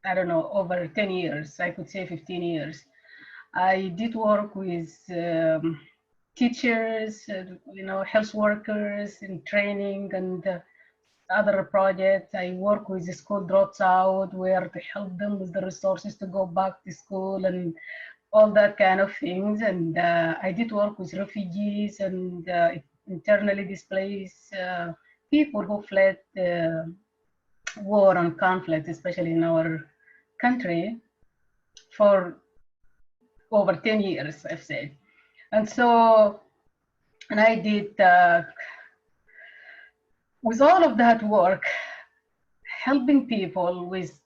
Speaker 12: I don't know, over 10 years, I could say 15 years. I did work with teachers, you know, health workers in training and other projects. I work with the school drops out, where to help them with the resources to go back to school and all that kind of things. And I did work with refugees and internally displaced people who fled war and conflict, especially in our country, for over 10 years, I've said. And so, and I did, with all of that work, helping people with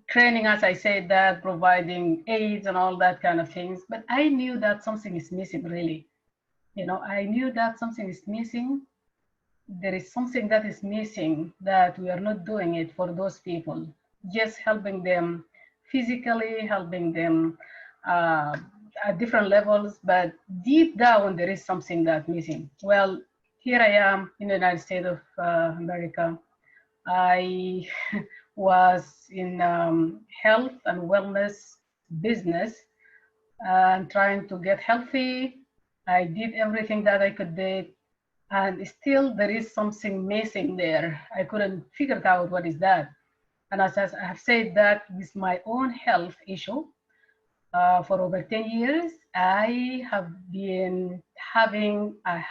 Speaker 12: training, as I said, that providing aids and all that kind of things. But I knew that something is missing, really. You know, I knew that something is missing. There is something that is missing, that we are not doing it for those people, just helping them physically, helping them at different levels, but deep down there is something that's missing. Well, here I am in the United States of America. I was in health and wellness business and trying to get healthy. I did everything that I could do, and still there is something missing there. I couldn't figure out what is that. And as I have said, that with my own health issue, for over 10 years, I have been having a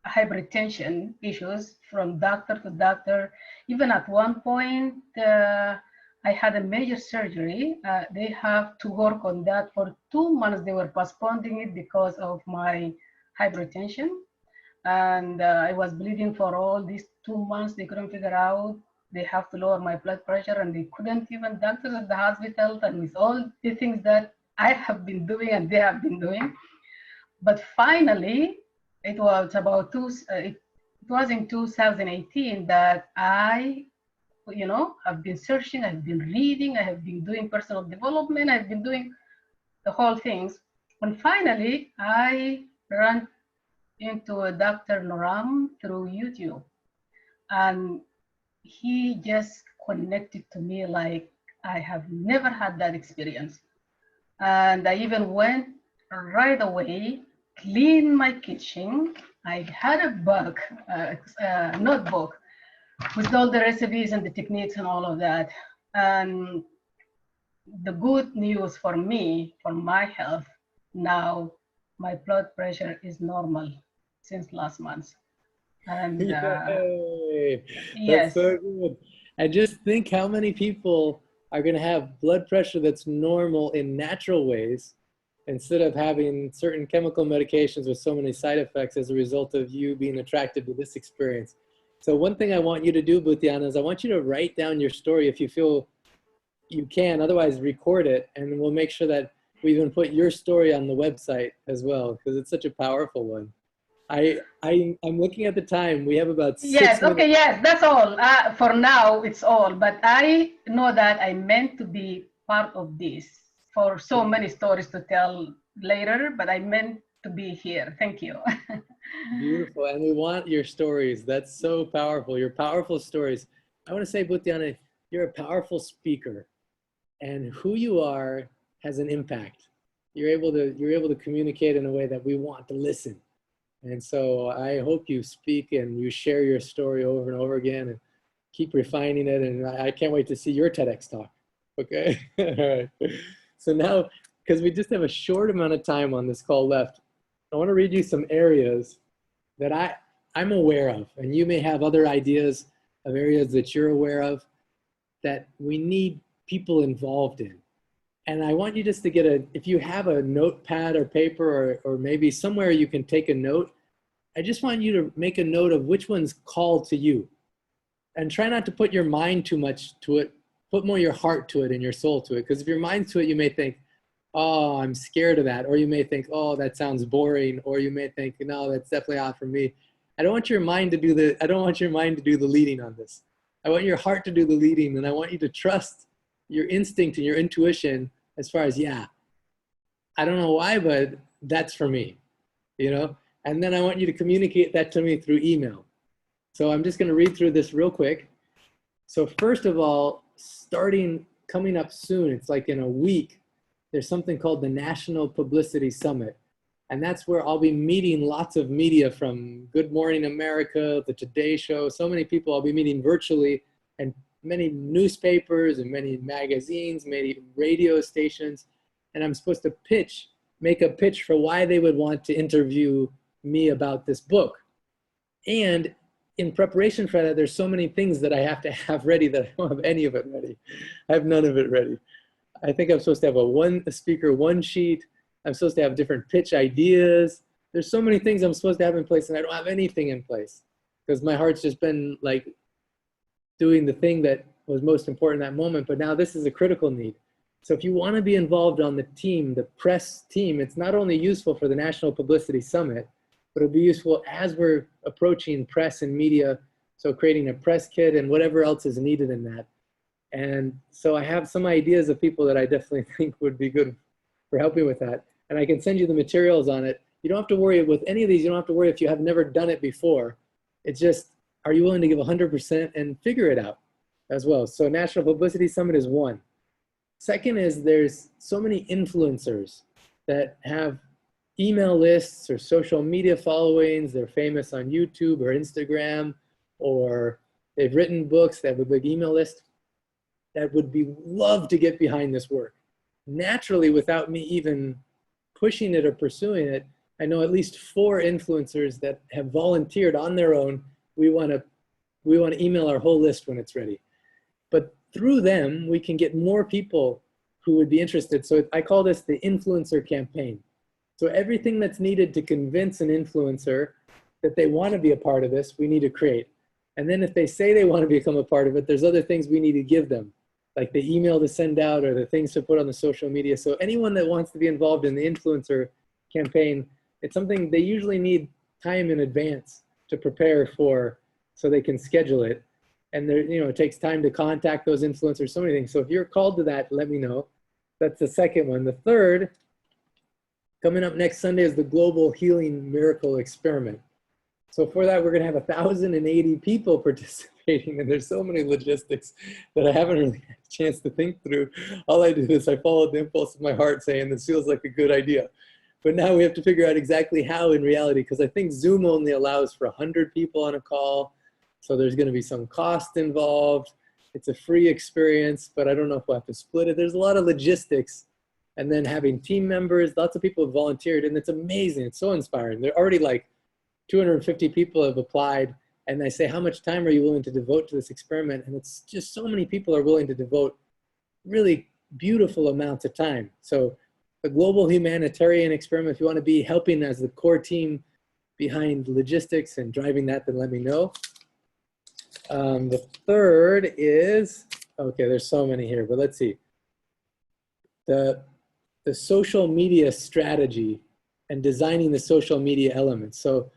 Speaker 12: hypertension issues from doctor to doctor. Even at one point, I had a major surgery. They have to work on that for 2 months. They were postponing it because of my hypertension. And I was bleeding for all these 2 months. They couldn't figure out. They have to lower my blood pressure, and they couldn't even, doctors at the hospital, and with all the things that I have been doing and they have been doing. But finally, it was about it was in 2018 that I, you know, have been searching, I've been reading, I have been doing personal development, I've been doing the whole things. And finally, I ran into a Dr. Noram through YouTube. And he just connected to me like I have never had that experience. And I even went right away, cleaned my kitchen. I had a book, notebook with all the recipes and the techniques and all of that. And the good news for me, for my health, now my blood pressure is normal since last month. And
Speaker 1: Yay! That's
Speaker 12: yes,
Speaker 1: so good. And just think how many people are going to have blood pressure that's normal in natural ways instead of having certain chemical medications with so many side effects as a result of you being attracted to this experience. So one thing I want you to do, Bhutiana, is I want you to write down your story if you feel you can, otherwise record it, and we'll make sure that we even put your story on the website as well, because it's such a powerful one. I'm looking at the time. We have about 6
Speaker 12: yes,
Speaker 1: minutes.
Speaker 12: okay, yes, that's all. For now, it's all. But I know that I meant to be part of this for so many stories to tell later, but I meant to be here. Thank you.
Speaker 1: Beautiful. And we want your stories. That's so powerful. Your powerful stories. I want to say, Bhutiana, you're a powerful speaker, and who you are has an impact. You're able to communicate in a way that we want to listen. And so I hope you speak and you share your story over and over again and keep refining it. And I can't wait to see your TEDx talk. Okay. All right. So now, because we just have a short amount of time on this call left, I want to read you some areas that I'm aware of, and you may have other ideas of areas that you're aware of that we need people involved in. And I want you just to get if you have a notepad or paper or maybe somewhere you can take a note, I just want you to make a note of which one's called to you. And try not to put your mind too much to it. Put more your heart to it and your soul to it. Because if your mind's to it, you may think, oh, I'm scared of that. Or you may think, oh, that sounds boring. Or you may think, no, that's definitely not for me. I don't want your mind to do the leading on this. I want your heart to do the leading, and I want you to trust your instinct and your intuition as far as, yeah, I don't know why, but that's for me, you know? And then I want you to communicate that to me through email. So I'm just gonna read through this real quick. So first of all, coming up soon, it's like in a week, there's something called the National Publicity Summit. And that's where I'll be meeting lots of media from Good Morning America, the Today Show, so many people I'll be meeting virtually, and many newspapers and many magazines, many radio stations. And I'm supposed to make a pitch for why they would want to interview me about this book. And in preparation for that, there's so many things that I have to have ready that I don't have any of it ready. I have none of it ready. I think I'm supposed to have a speaker one sheet. I'm supposed to have different pitch ideas. There's so many things I'm supposed to have in place, and I don't have anything in place because my heart's just been like doing the thing that was most important in that moment. But now this is a critical need. So if you want to be involved on the team, the press team, it's not only useful for the National Publicity Summit, but it'll be useful as we're approaching press and media. So creating a press kit and whatever else is needed in that. And so I have some ideas of people that I definitely think would be good for helping with that. And I can send you the materials on it. You don't have to worry with any of these. You don't have to worry if you have never done it before. It's just, are you willing to give 100% and figure it out as well? So National Publicity Summit is one. Second is there's so many influencers that have email lists or social media followings. They're famous on YouTube or Instagram, or they've written books. They have a big email list that would love to get behind this work. Naturally, without me even pushing it or pursuing it, I know at least 4 influencers that have volunteered on their own. We want to email our whole list when it's ready. But through them, we can get more people who would be interested. So I call this the influencer campaign. So everything that's needed to convince an influencer that they want to be a part of this, we need to create. And then if they say they want to become a part of it, there's other things we need to give them, like the email to send out or the things to put on the social media. So anyone that wants to be involved in the influencer campaign, it's something they usually need time in advance to prepare for so they can schedule it. And there, it takes time to contact those influencers, so many things. So if you're called to that, let me know. That's the second one. The third, coming up next Sunday, is the Global Healing Miracle Experiment. So for that, we're going to have 1,080 people participating, and there's so many logistics that I haven't really had a chance to think through. All I did is I followed the impulse of my heart saying this feels like a good idea. But now we have to figure out exactly how in reality, because I think Zoom only allows for 100 people on a call. So there's going to be some cost involved. It's a free experience, but I don't know if we'll have to split it. There's a lot of logistics. And then having team members, lots of people have volunteered, and it's amazing. It's so inspiring. There are already like 250 people have applied, and I say, how much time are you willing to devote to this experiment? And it's just so many people are willing to devote really beautiful amounts of time. So the global humanitarian experiment, if you want to be helping as the core team behind logistics and driving that, then let me know. The third is, okay, there's so many here, but let's see. The social media strategy and designing the social media elements. So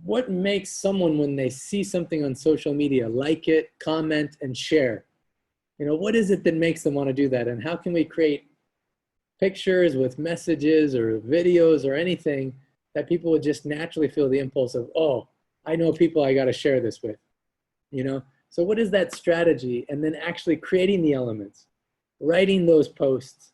Speaker 1: what makes someone, when they see something on social media, like it, comment, and share? You know, what is it that makes them want to do that? And how can we create pictures with messages or videos or anything that people would just naturally feel the impulse of, oh, I know people I got to share this with, you know? So what is that strategy? And then actually creating the elements, writing those posts,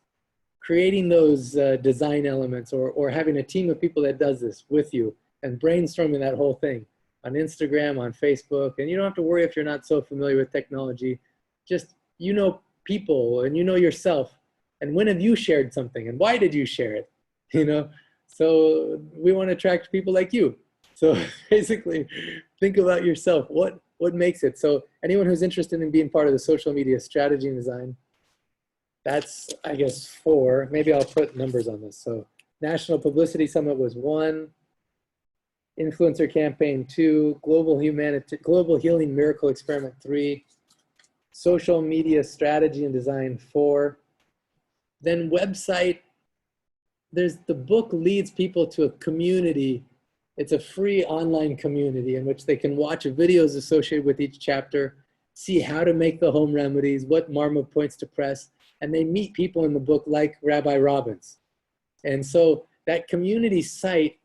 Speaker 1: creating those design elements, or having a team of people that does this with you and brainstorming that whole thing on Instagram, on Facebook. And you don't have to worry if you're not so familiar with technology. Just, you know, people and you know yourself. And when have you shared something and why did you share it? You know, so we want to attract people like you. So basically think about yourself. What makes it? So anyone who's interested in being part of the social media strategy and design, that's, I guess, 4. Maybe I'll put numbers on this. So National Publicity Summit was 1. Influencer Campaign 2. Global Healing Miracle Experiment 3. Social Media Strategy and Design 4. Then website, the book leads people to a community. It's a free online community in which they can watch videos associated with each chapter, see how to make the home remedies, what marma points to press, and they meet people in the book like Rabbi Robbins. And so that community site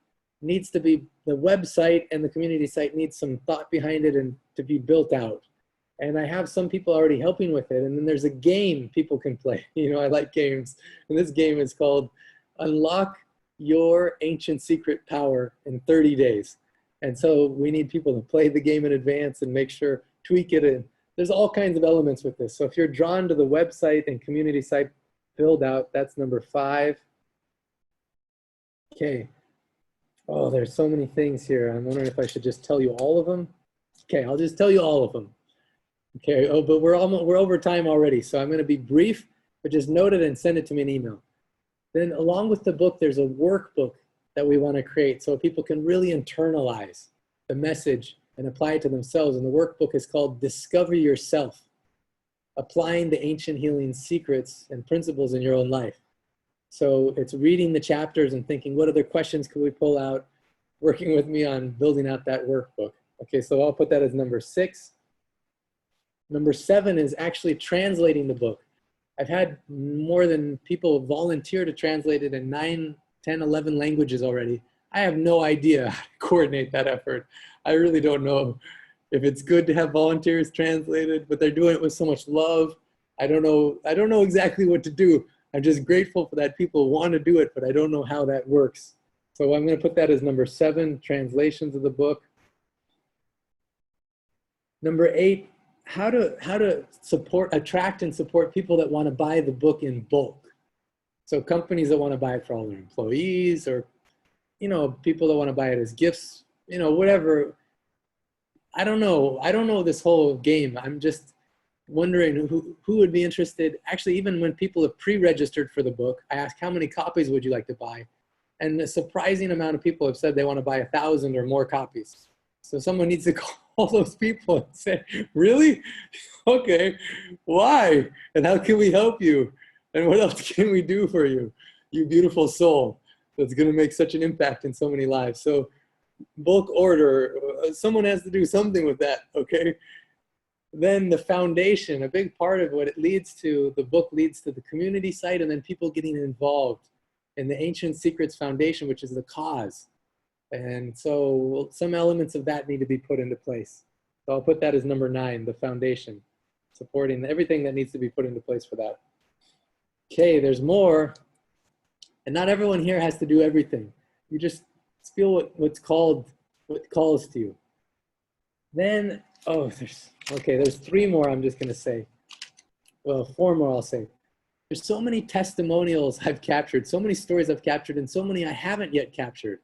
Speaker 1: needs to be, the website and the community site needs some thought behind it and to be built out. And I have some people already helping with it. And then there's a game people can play. You know, I like games. And this game is called Unlock Your Ancient Secret Power in 30 Days. And so we need people to play the game in advance and make sure, tweak it. And there's all kinds of elements with this. So if you're drawn to the website and community site build out, that's number 5. Okay. Oh, there's so many things here. I'm wondering if I should just tell you all of them. Okay, I'll just tell you all of them. Okay, oh, but we're over time already, so I'm going to be brief, but just note it and send it to me in email. Then along with the book, there's a workbook that we want to create so people can really internalize the message and apply it to themselves. And the workbook is called Discover Yourself, Applying the Ancient Healing Secrets and Principles in Your Own Life. So it's reading the chapters and thinking, what other questions could we pull out, working with me on building out that workbook. Okay, so I'll put that as number 6. Number 7 is actually translating the book. I've had more than people volunteer to translate it in 9, 10, 11 languages already. I have no idea how to coordinate that effort. I really don't know if it's good to have volunteers translate it, but they're doing it with so much love. I don't know exactly what to do. I'm just grateful for that people want to do it, but I don't know how that works. So I'm going to put that as number 7, translations of the book. Number 8, how to attract and support people that want to buy the book in bulk. So companies that want to buy it for all their employees, or, you know, people that want to buy it as gifts, you know, whatever. I don't know this whole game. I'm just wondering who would be interested. Actually, even when people have pre-registered for the book, I ask, how many copies would you like to buy? And a surprising amount of people have said they want to buy 1,000 or more copies. So someone needs to call those people and say, really? Okay, why? And how can we help you? And what else can we do for you? You beautiful soul that's going to make such an impact in so many lives. So bulk order, someone has to do something with that, okay? Then the foundation, a big part of what it leads to, the book leads to the community site, and then people getting involved in the Ancient Secrets Foundation, which is the cause. And so some elements of that need to be put into place. So I'll put that as number 9, the foundation, supporting everything that needs to be put into place for that. Okay, there's more. And not everyone here has to do everything. You just feel what calls to you. Then Oh, there's 3 more I'm just gonna say. Well, 4 more I'll say. There's so many testimonials I've captured, so many stories I've captured, and so many I haven't yet captured.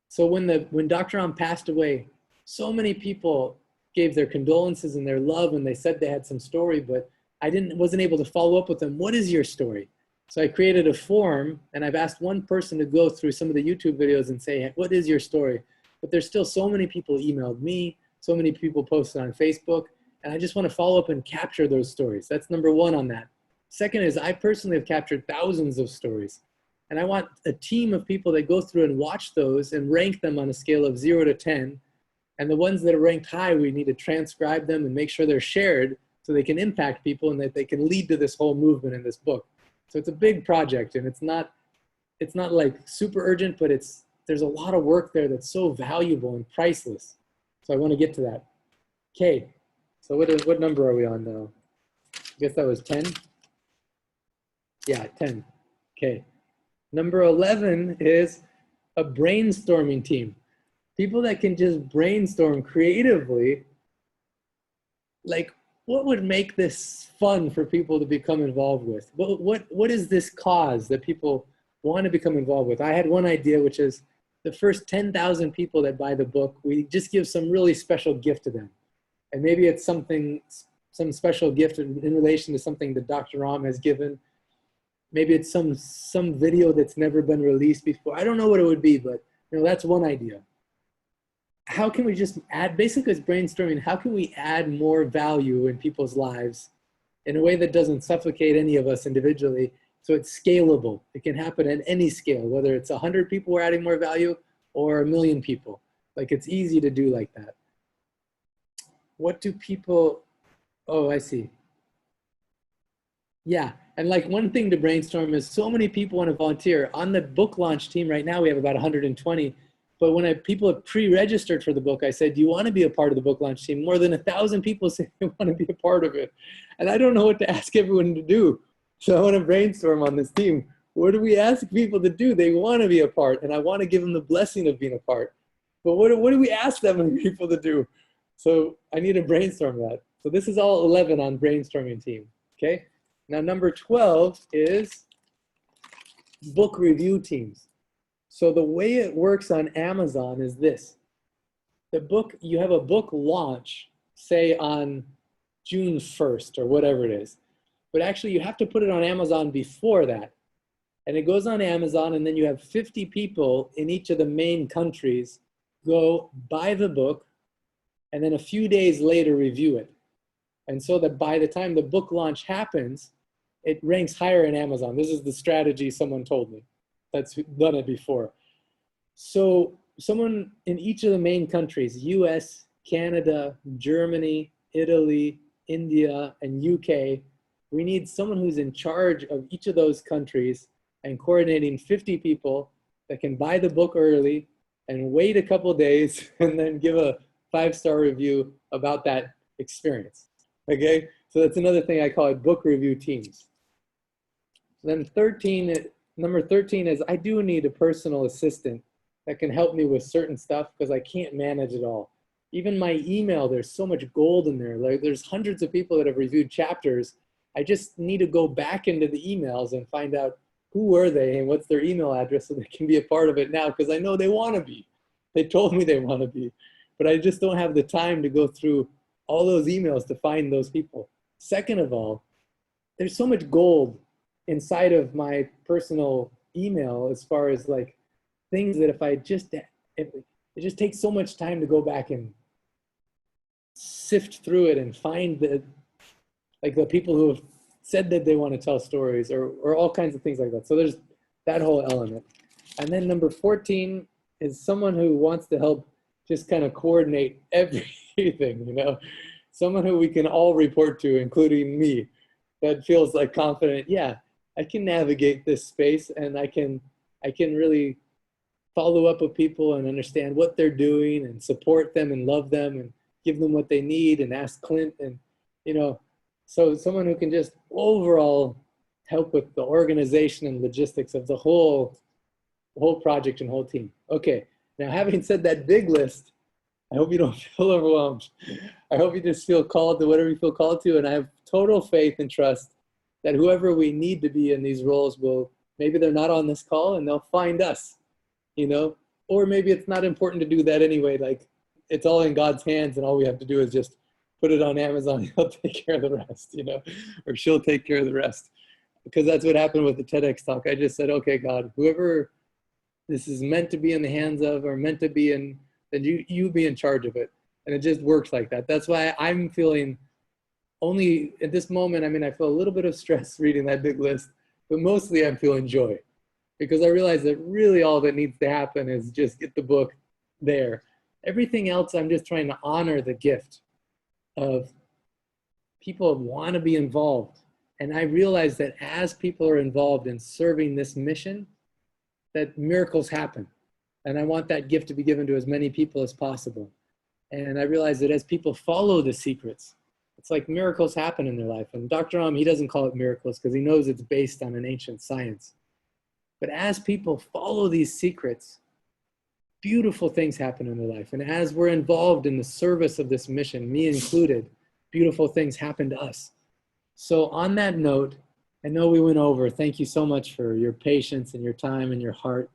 Speaker 1: So when Dr. Ram passed away, so many people gave their condolences and their love, and they said they had some story, but I wasn't able to follow up with them. What is your story? So I created a form, and I've asked one person to go through some of the YouTube videos and say, what is your story? But there's still so many people emailed me, so many people posted on Facebook, and I just want to follow up and capture those stories. That's number 1 on that. Second is I personally have captured thousands of stories, and I want a team of people that go through and watch those and rank them on a scale of 0 to 10. And the ones that are ranked high, we need to transcribe them and make sure they're shared so they can impact people and that they can lead to this whole movement in this book. So it's a big project, and it's not like super urgent, but there's a lot of work there that's so valuable and priceless. So I want to get to that. Okay, so what number are we on now? I guess that was 10? Yeah, 10. Okay. Number 11 is a brainstorming team. People that can just brainstorm creatively, like what would make this fun for people to become involved with? What is this cause that people want to become involved with? I had one idea, which is the first 10,000 people that buy the book, we just give some really special gift to them. And maybe it's some special gift in relation to something that Dr. Ram has given. Maybe it's some video that's never been released before. I don't know what it would be, but that's one idea. How can we just add, basically it's brainstorming, how can we add more value in people's lives in a way that doesn't suffocate any of us individually, so it's scalable. It can happen at any scale, whether it's 100 people we're adding more value or 1 million people. Like it's easy to do like that. What do people, oh, I see. Yeah, and like one thing to brainstorm is so many people want to volunteer. On the book launch team right now, we have about 120. But when people have pre-registered for the book, I said, do you want to be a part of the book launch team? More than 1,000 people say they want to be a part of it. And I don't know what to ask everyone to do. So I want to brainstorm on this team. What do we ask people to do? They want to be a part, and I want to give them the blessing of being a part. But what do we ask them and people to do? So I need to brainstorm that. So this is all 11 on brainstorming team, okay? Now number 12 is book review teams. So the way it works on Amazon is this. You have a book launch, say on June 1st or whatever it is. But actually you have to put it on Amazon before that. And it goes on Amazon, and then you have 50 people in each of the main countries go buy the book, and then a few days later review it. And so that by the time the book launch happens, it ranks higher in Amazon. This is the strategy someone told me that's done it before. So someone in each of the main countries, US, Canada, Germany, Italy, India, and UK, we need someone who's in charge of each of those countries and coordinating 50 people that can buy the book early and wait a couple days and then give a 5-star review about that experience, okay? So that's another thing I call it, book review teams. Then number 13 is I do need a personal assistant that can help me with certain stuff because I can't manage it all. Even my email, there's so much gold in there. Like there's hundreds of people that have reviewed chapters. I just need to go back into the emails and find out who were they and what's their email address so they can be a part of it now, because I know they want to be. They told me they want to be, but I just don't have the time to go through all those emails to find those people. Second of all, there's so much gold inside of my personal email as far as like things that it just takes so much time to go back and sift through it and find the people who have said that they want to tell stories or all kinds of things like that. So there's that whole element. And then number 14 is someone who wants to help just kind of coordinate everything, someone who we can all report to, including me, that feels like confident, yeah, I can navigate this space and I can really follow up with people and understand what they're doing and support them and love them and give them what they need and ask Clint and, so someone who can just overall help with the organization and logistics of the whole project and whole team. Okay, now having said that big list, I hope you don't feel overwhelmed. I hope you just feel called to whatever you feel called to. And I have total faith and trust that whoever we need to be in these roles will, maybe they're not on this call and they'll find us, you know, or maybe it's not important to do that anyway. Like it's all in God's hands and all we have to do is just put it on Amazon. He'll take care of the rest, you know, or she'll take care of the rest. Because that's what happened with the TEDx talk. I just said, okay, God, whoever this is meant to be in the hands of or meant to be in, then you be in charge of it. And it just works like that. That's why I'm feeling only at this moment, I mean, I feel a little bit of stress reading that big list, but mostly I'm feeling joy because I realize that really all that needs to happen is just get the book there. Everything else, I'm just trying to honor the gift of people want to be involved. And I realize that as people are involved in serving this mission, that miracles happen. And I want that gift to be given to as many people as possible. And I realize that as people follow the secrets, it's like miracles happen in their life. And Dr. Am, he doesn't call it miracles because he knows it's based on an ancient science. But as people follow these secrets, beautiful things happen in their life. And as we're involved in the service of this mission, me included, beautiful things happen to us. So on that note, I know we went over. Thank you so much for your patience and your time and your heart.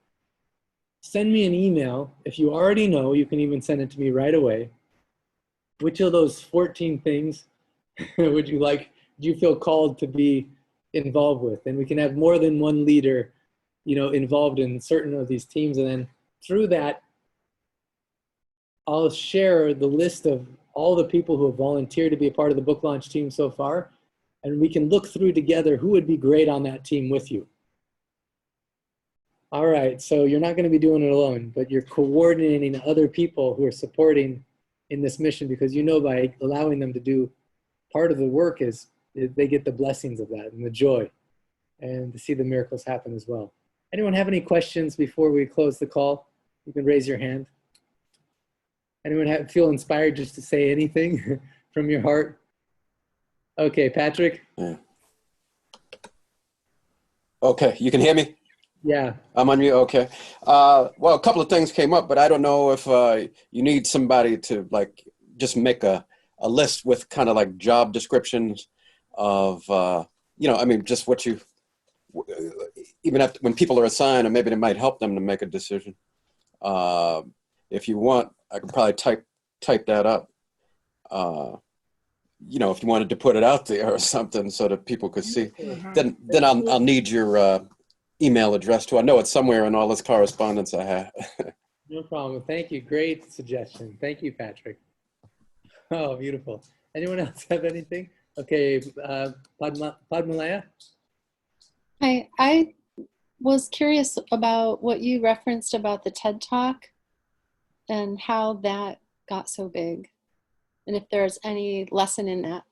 Speaker 1: Send me an email. If you already know, you can even send it to me right away. Which of those 14 things would you like, do you feel called to be involved with? And we can have more than one leader, you know, involved in certain of these teams. And then through that, I'll share the list of all the people who have volunteered to be a part of the book launch team so far. And we can look through together who would be great on that team with you. All right, so you're not going to be doing it alone, but you're coordinating other people who are supporting in this mission because you know by allowing them to do part of the work is they get the blessings of that and the joy and to see the miracles happen as well. Anyone have any questions before we close the call? You can raise your hand. Anyone feel inspired just to say anything from your heart? Okay, Patrick?
Speaker 10: Yeah. Okay, you can hear me?
Speaker 1: Yeah.
Speaker 10: I'm on you, okay. Well, a couple of things came up, but I don't know if you need somebody to like just make a list with kind of like job descriptions of, you know, I mean, just what you, even after, when people are assigned, or maybe it might help them to make a decision. If you want, I could probably type that up. You know, if you wanted to put it out there or something so that people could see, then I'll need your email address too. I know it's somewhere in all this correspondence I have.
Speaker 1: No problem. Thank you. Great suggestion. Thank you, Patrick. Oh, beautiful. Anyone else have anything? Okay, Padmalaya?
Speaker 8: Hi, I was curious about what you referenced about the TED Talk and how that got so big, and if there's any lesson in that.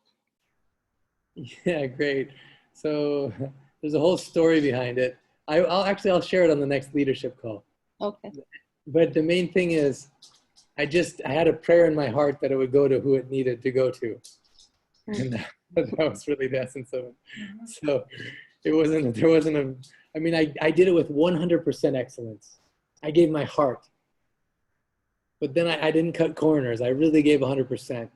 Speaker 1: Yeah, great. So there's a whole story behind it. I'll share it on the next leadership call. Okay. But the main thing is, I had a prayer in my heart that it would go to who it needed to go to. And that was really the essence of it. So I mean, I did it with 100% excellence. I gave my heart. But then I didn't cut corners. I really gave 100%.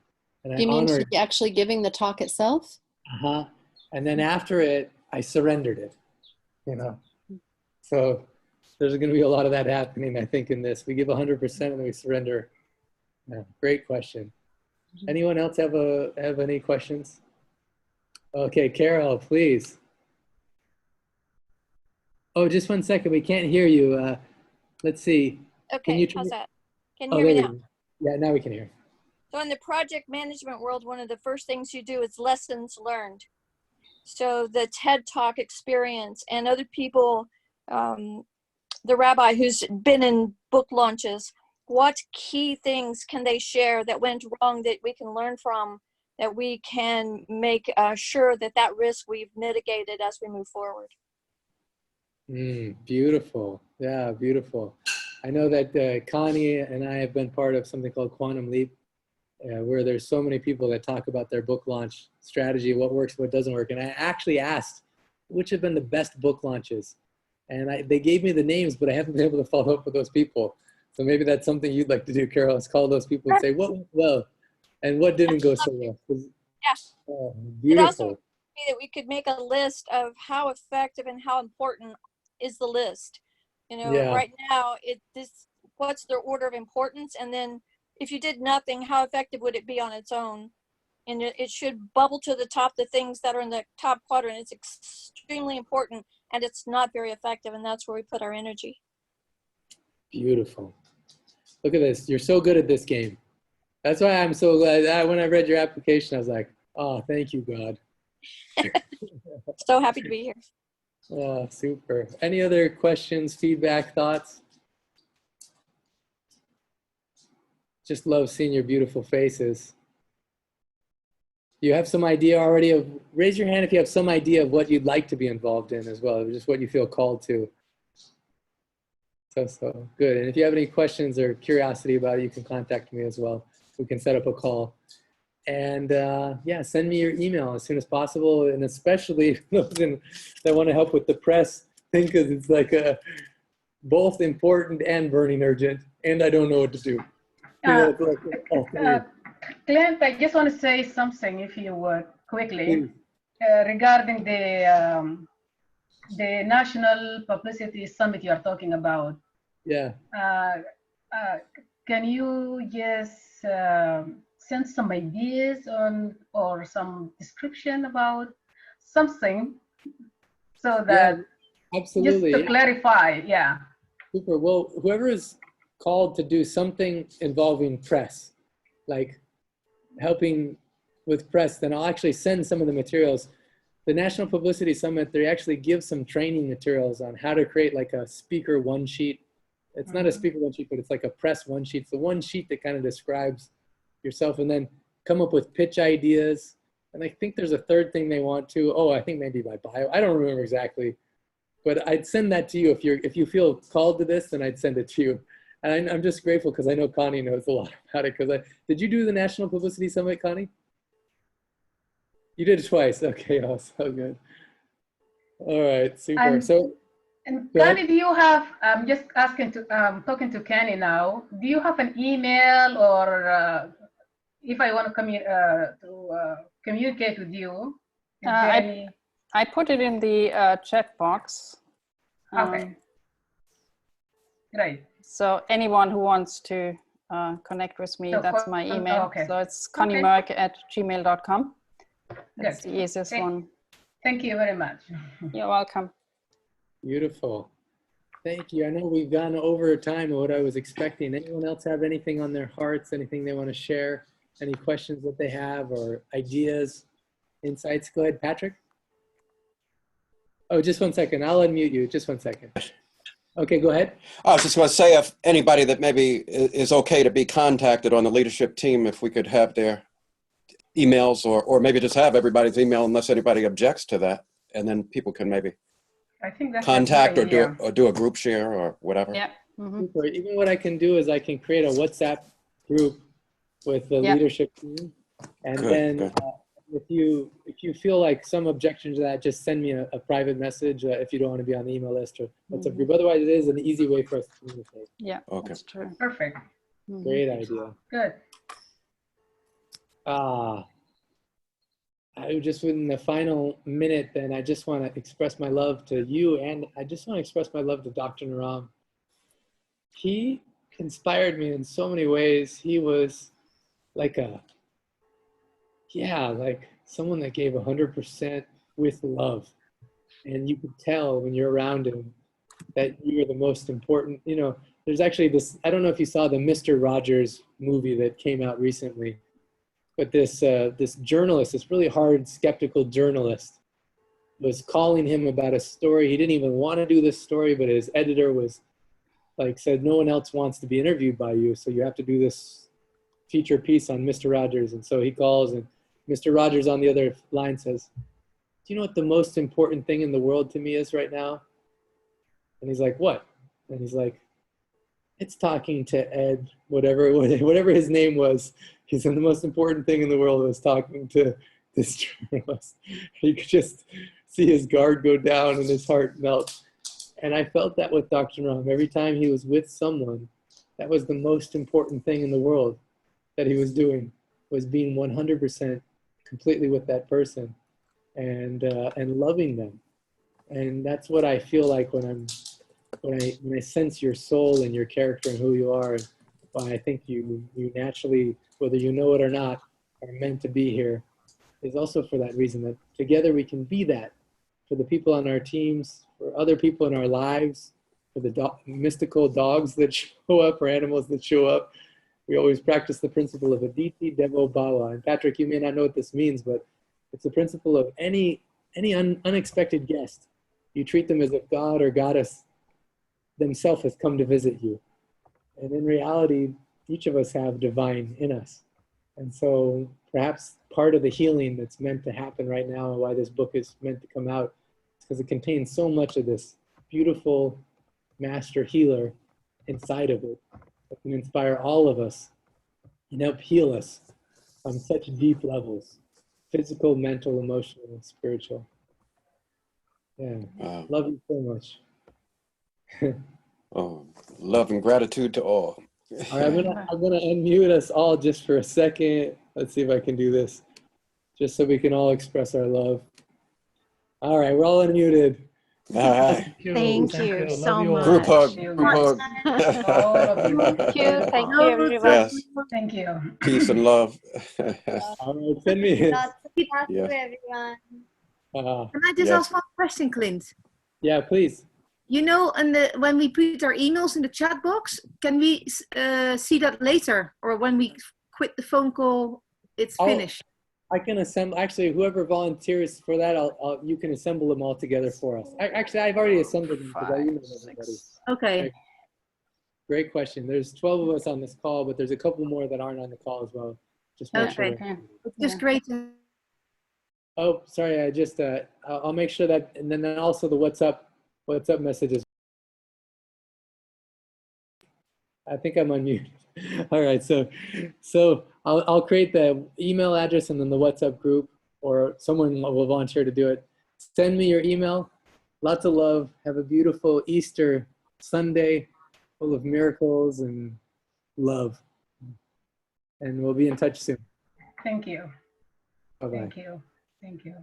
Speaker 1: And
Speaker 8: You mean actually giving the talk itself?
Speaker 1: Uh-huh. And then after it, I surrendered it, you know. So there's going to be a lot of that happening, I think, in this. We give 100% and then we surrender. Yeah, great question. Anyone else have any questions? Okay, Carol, please. Oh, just 1 second. We can't hear you. Let's see.
Speaker 9: Okay, how's that? Can you hear me now?
Speaker 1: Yeah, now we can hear.
Speaker 9: So in the project management world, one of the first things you do is lessons learned. So the TED Talk experience and other people, the rabbi who's been in book launches, what key things can they share that went wrong that we can learn from, that we can make sure that risk we've mitigated as we move forward?
Speaker 1: Beautiful. Yeah, beautiful. I know that Connie and I have been part of something called Quantum Leap, where there's so many people that talk about their book launch strategy, what works, what doesn't work. And I actually asked which have been the best book launches. And they gave me the names, but I haven't been able to follow up with those people. So maybe that's something you'd like to do, Carol, is call those people and say, what went well and what didn't go so well.
Speaker 9: Yeah.
Speaker 1: Oh,
Speaker 9: It also
Speaker 1: beautiful.
Speaker 9: be that we could make a list of how effective and how important is the list. You know,
Speaker 1: Yeah.
Speaker 9: right now, what's their order of importance, and then if you did nothing, how effective would it be on its own? And it should bubble to the top, the things that are in the top quadrant. It's extremely important, and it's not very effective, and that's where we put our energy.
Speaker 1: Beautiful. Look at this. You're so good at this game. That's why I'm so glad. When I read your application, I was like, oh, thank you, God.
Speaker 9: So happy to be here.
Speaker 1: Oh, super. Any other questions, feedback, thoughts? Just love seeing your beautiful faces. Do you have some idea already of, raise your hand if you have some idea of what you'd like to be involved in as well, just what you feel called to. So good. And if you have any questions or curiosity about it, you can contact me as well. We can set up a call. And yeah, send me your email as soon as possible. And especially those that want to help with the press thing, because it's like both important and burning urgent. And I don't know what to do.
Speaker 12: Clint, I just want to say something, if you would, quickly, regarding the National Publicity Summit you are talking about.
Speaker 1: Yeah.
Speaker 12: Can you just send some ideas on or some description about something so that
Speaker 1: absolutely,
Speaker 12: just to clarify, yeah.
Speaker 1: Super. Well, whoever is called to do something involving press, like helping with press, then I'll actually send some of the materials. The National Publicity Summit, they actually give some training materials on how to create like a speaker one sheet. It's not a speaker one sheet, but it's like a press one sheet. It's the one sheet that kind of describes yourself, and then come up with pitch ideas. And I think there's a third thing they want to, I think maybe my bio. I don't remember exactly, but I'd send that to you. If you feel called to this, then I'd send it to you. And I'm just grateful because I know Connie knows a lot about it. Did you do the National Publicity Summit, Connie? You did it twice. Okay, oh, so good. All right, super.
Speaker 12: And Connie, do you have, I'm just asking to, talking to Kenny now, do you have an email or if I want to communicate with you?
Speaker 2: I put it in the chat box.
Speaker 12: Okay. Great.
Speaker 2: So anyone who wants to connect with me, that's my email.
Speaker 12: Okay.
Speaker 2: So it's conniemerk@gmail.com. That's
Speaker 12: Good.
Speaker 2: the easiest one.
Speaker 12: Thank you very much.
Speaker 2: You're welcome.
Speaker 1: Beautiful. Thank you. I know we've gone over time of what I was expecting. Anyone else have anything on their hearts, anything they want to share? Any questions that they have or ideas, insights? Go ahead, Patrick. Oh, just one second. I'll unmute you. Just one second. Okay, go ahead.
Speaker 10: I was just going to say, if anybody that maybe is okay to be contacted on the leadership team, if we could have their emails or maybe just have everybody's email unless anybody objects to that. And then people can maybe
Speaker 12: I think that's
Speaker 10: contact or do a group share or whatever.
Speaker 2: Yeah.
Speaker 1: Super. Even what I can do is I can create a WhatsApp group with the leadership team. And then if you feel like some objection to that, just send me a private message if you don't want to be on the email list or WhatsApp group. Otherwise, it is an easy way for us to communicate.
Speaker 2: Yeah,
Speaker 10: okay.
Speaker 2: That's true.
Speaker 12: Perfect.
Speaker 1: Great idea.
Speaker 12: Good.
Speaker 1: I just in the final minute, then I just want to express my love to you, and I just want to express my love to Dr. Naram. He inspired me in so many ways. He was like someone that gave 100% with love, and you could tell when you're around him that you're the most important. You know, there's actually this, I don't know if you saw the Mr. Rogers movie that came out recently, but this journalist, this really hard, skeptical journalist, was calling him about a story. He didn't even want to do this story, but his editor was like, said, no one else wants to be interviewed by you, so you have to do this feature piece on Mr. Rogers. And so he calls, and Mr. Rogers on the other line says, do you know what the most important thing in the world to me is right now? And he's like, what? And he's like, it's talking to Ed, whatever his name was. He said the most important thing in the world was talking to this journalist. You could just see his guard go down and his heart melt. And I felt that with Dr. Naram. Every time he was with someone, that was the most important thing in the world that he was doing, was being 100% completely with that person and loving them. And that's what I feel like when I sense your soul and your character and who you are. And why I think you naturally, whether you know it or not, are meant to be here, is also for that reason, that together we can be that for the people on our teams, for other people in our lives, for the mystical dogs that show up or animals that show up. We always practice the principle of Aditi Devo Bhava. And Patrick, you may not know what this means, but it's the principle of any unexpected guest. You treat them as if God or Goddess themselves has come to visit you. And in reality, each of us have divine in us. And so perhaps part of the healing that's meant to happen right now and why this book is meant to come out is because it contains so much of this beautiful master healer inside of it that can inspire all of us and help heal us on such deep levels, physical, mental, emotional, and spiritual. Yeah, love you so much.
Speaker 10: Oh, love and gratitude to all.
Speaker 1: All right, I'm gonna unmute us all just for a second. Let's see if I can do this, just so we can all express our love. All right, we're all unmuted.
Speaker 10: All right.
Speaker 3: Thank you so much.
Speaker 10: Group hug. Group hug.
Speaker 6: Thank you. Thank you, everyone.
Speaker 10: Yes.
Speaker 12: Thank you.
Speaker 10: Peace and love.
Speaker 1: All right, send me.
Speaker 4: Lots of love
Speaker 10: Yes.
Speaker 4: to everyone.
Speaker 11: Can I just
Speaker 10: Yes.
Speaker 11: ask one question, Clint?
Speaker 1: Yeah, please.
Speaker 11: You know, when we put our emails in the chat box, can we see that later? Or when we quit the phone call, it's finished?
Speaker 1: I can assemble, actually, whoever volunteers for that, you can assemble them all together for us. Actually, I've already assembled them because I emailed everybody.
Speaker 11: Okay.
Speaker 1: Great question. There's 12 of us on this call, but there's a couple more that aren't on the call as well. Just make
Speaker 11: Okay.
Speaker 1: sure.
Speaker 11: It's just great.
Speaker 1: Oh, sorry. I just, I'll make sure that, and then also the WhatsApp messages. I think I'm unmuted. All right, so I'll create the email address and then the WhatsApp group, or someone will volunteer to do it. Send me your email. Lots of love. Have a beautiful Easter Sunday, full of miracles and love. And we'll be in touch soon.
Speaker 12: Thank you.
Speaker 1: Bye-bye.
Speaker 12: Thank you. Thank you.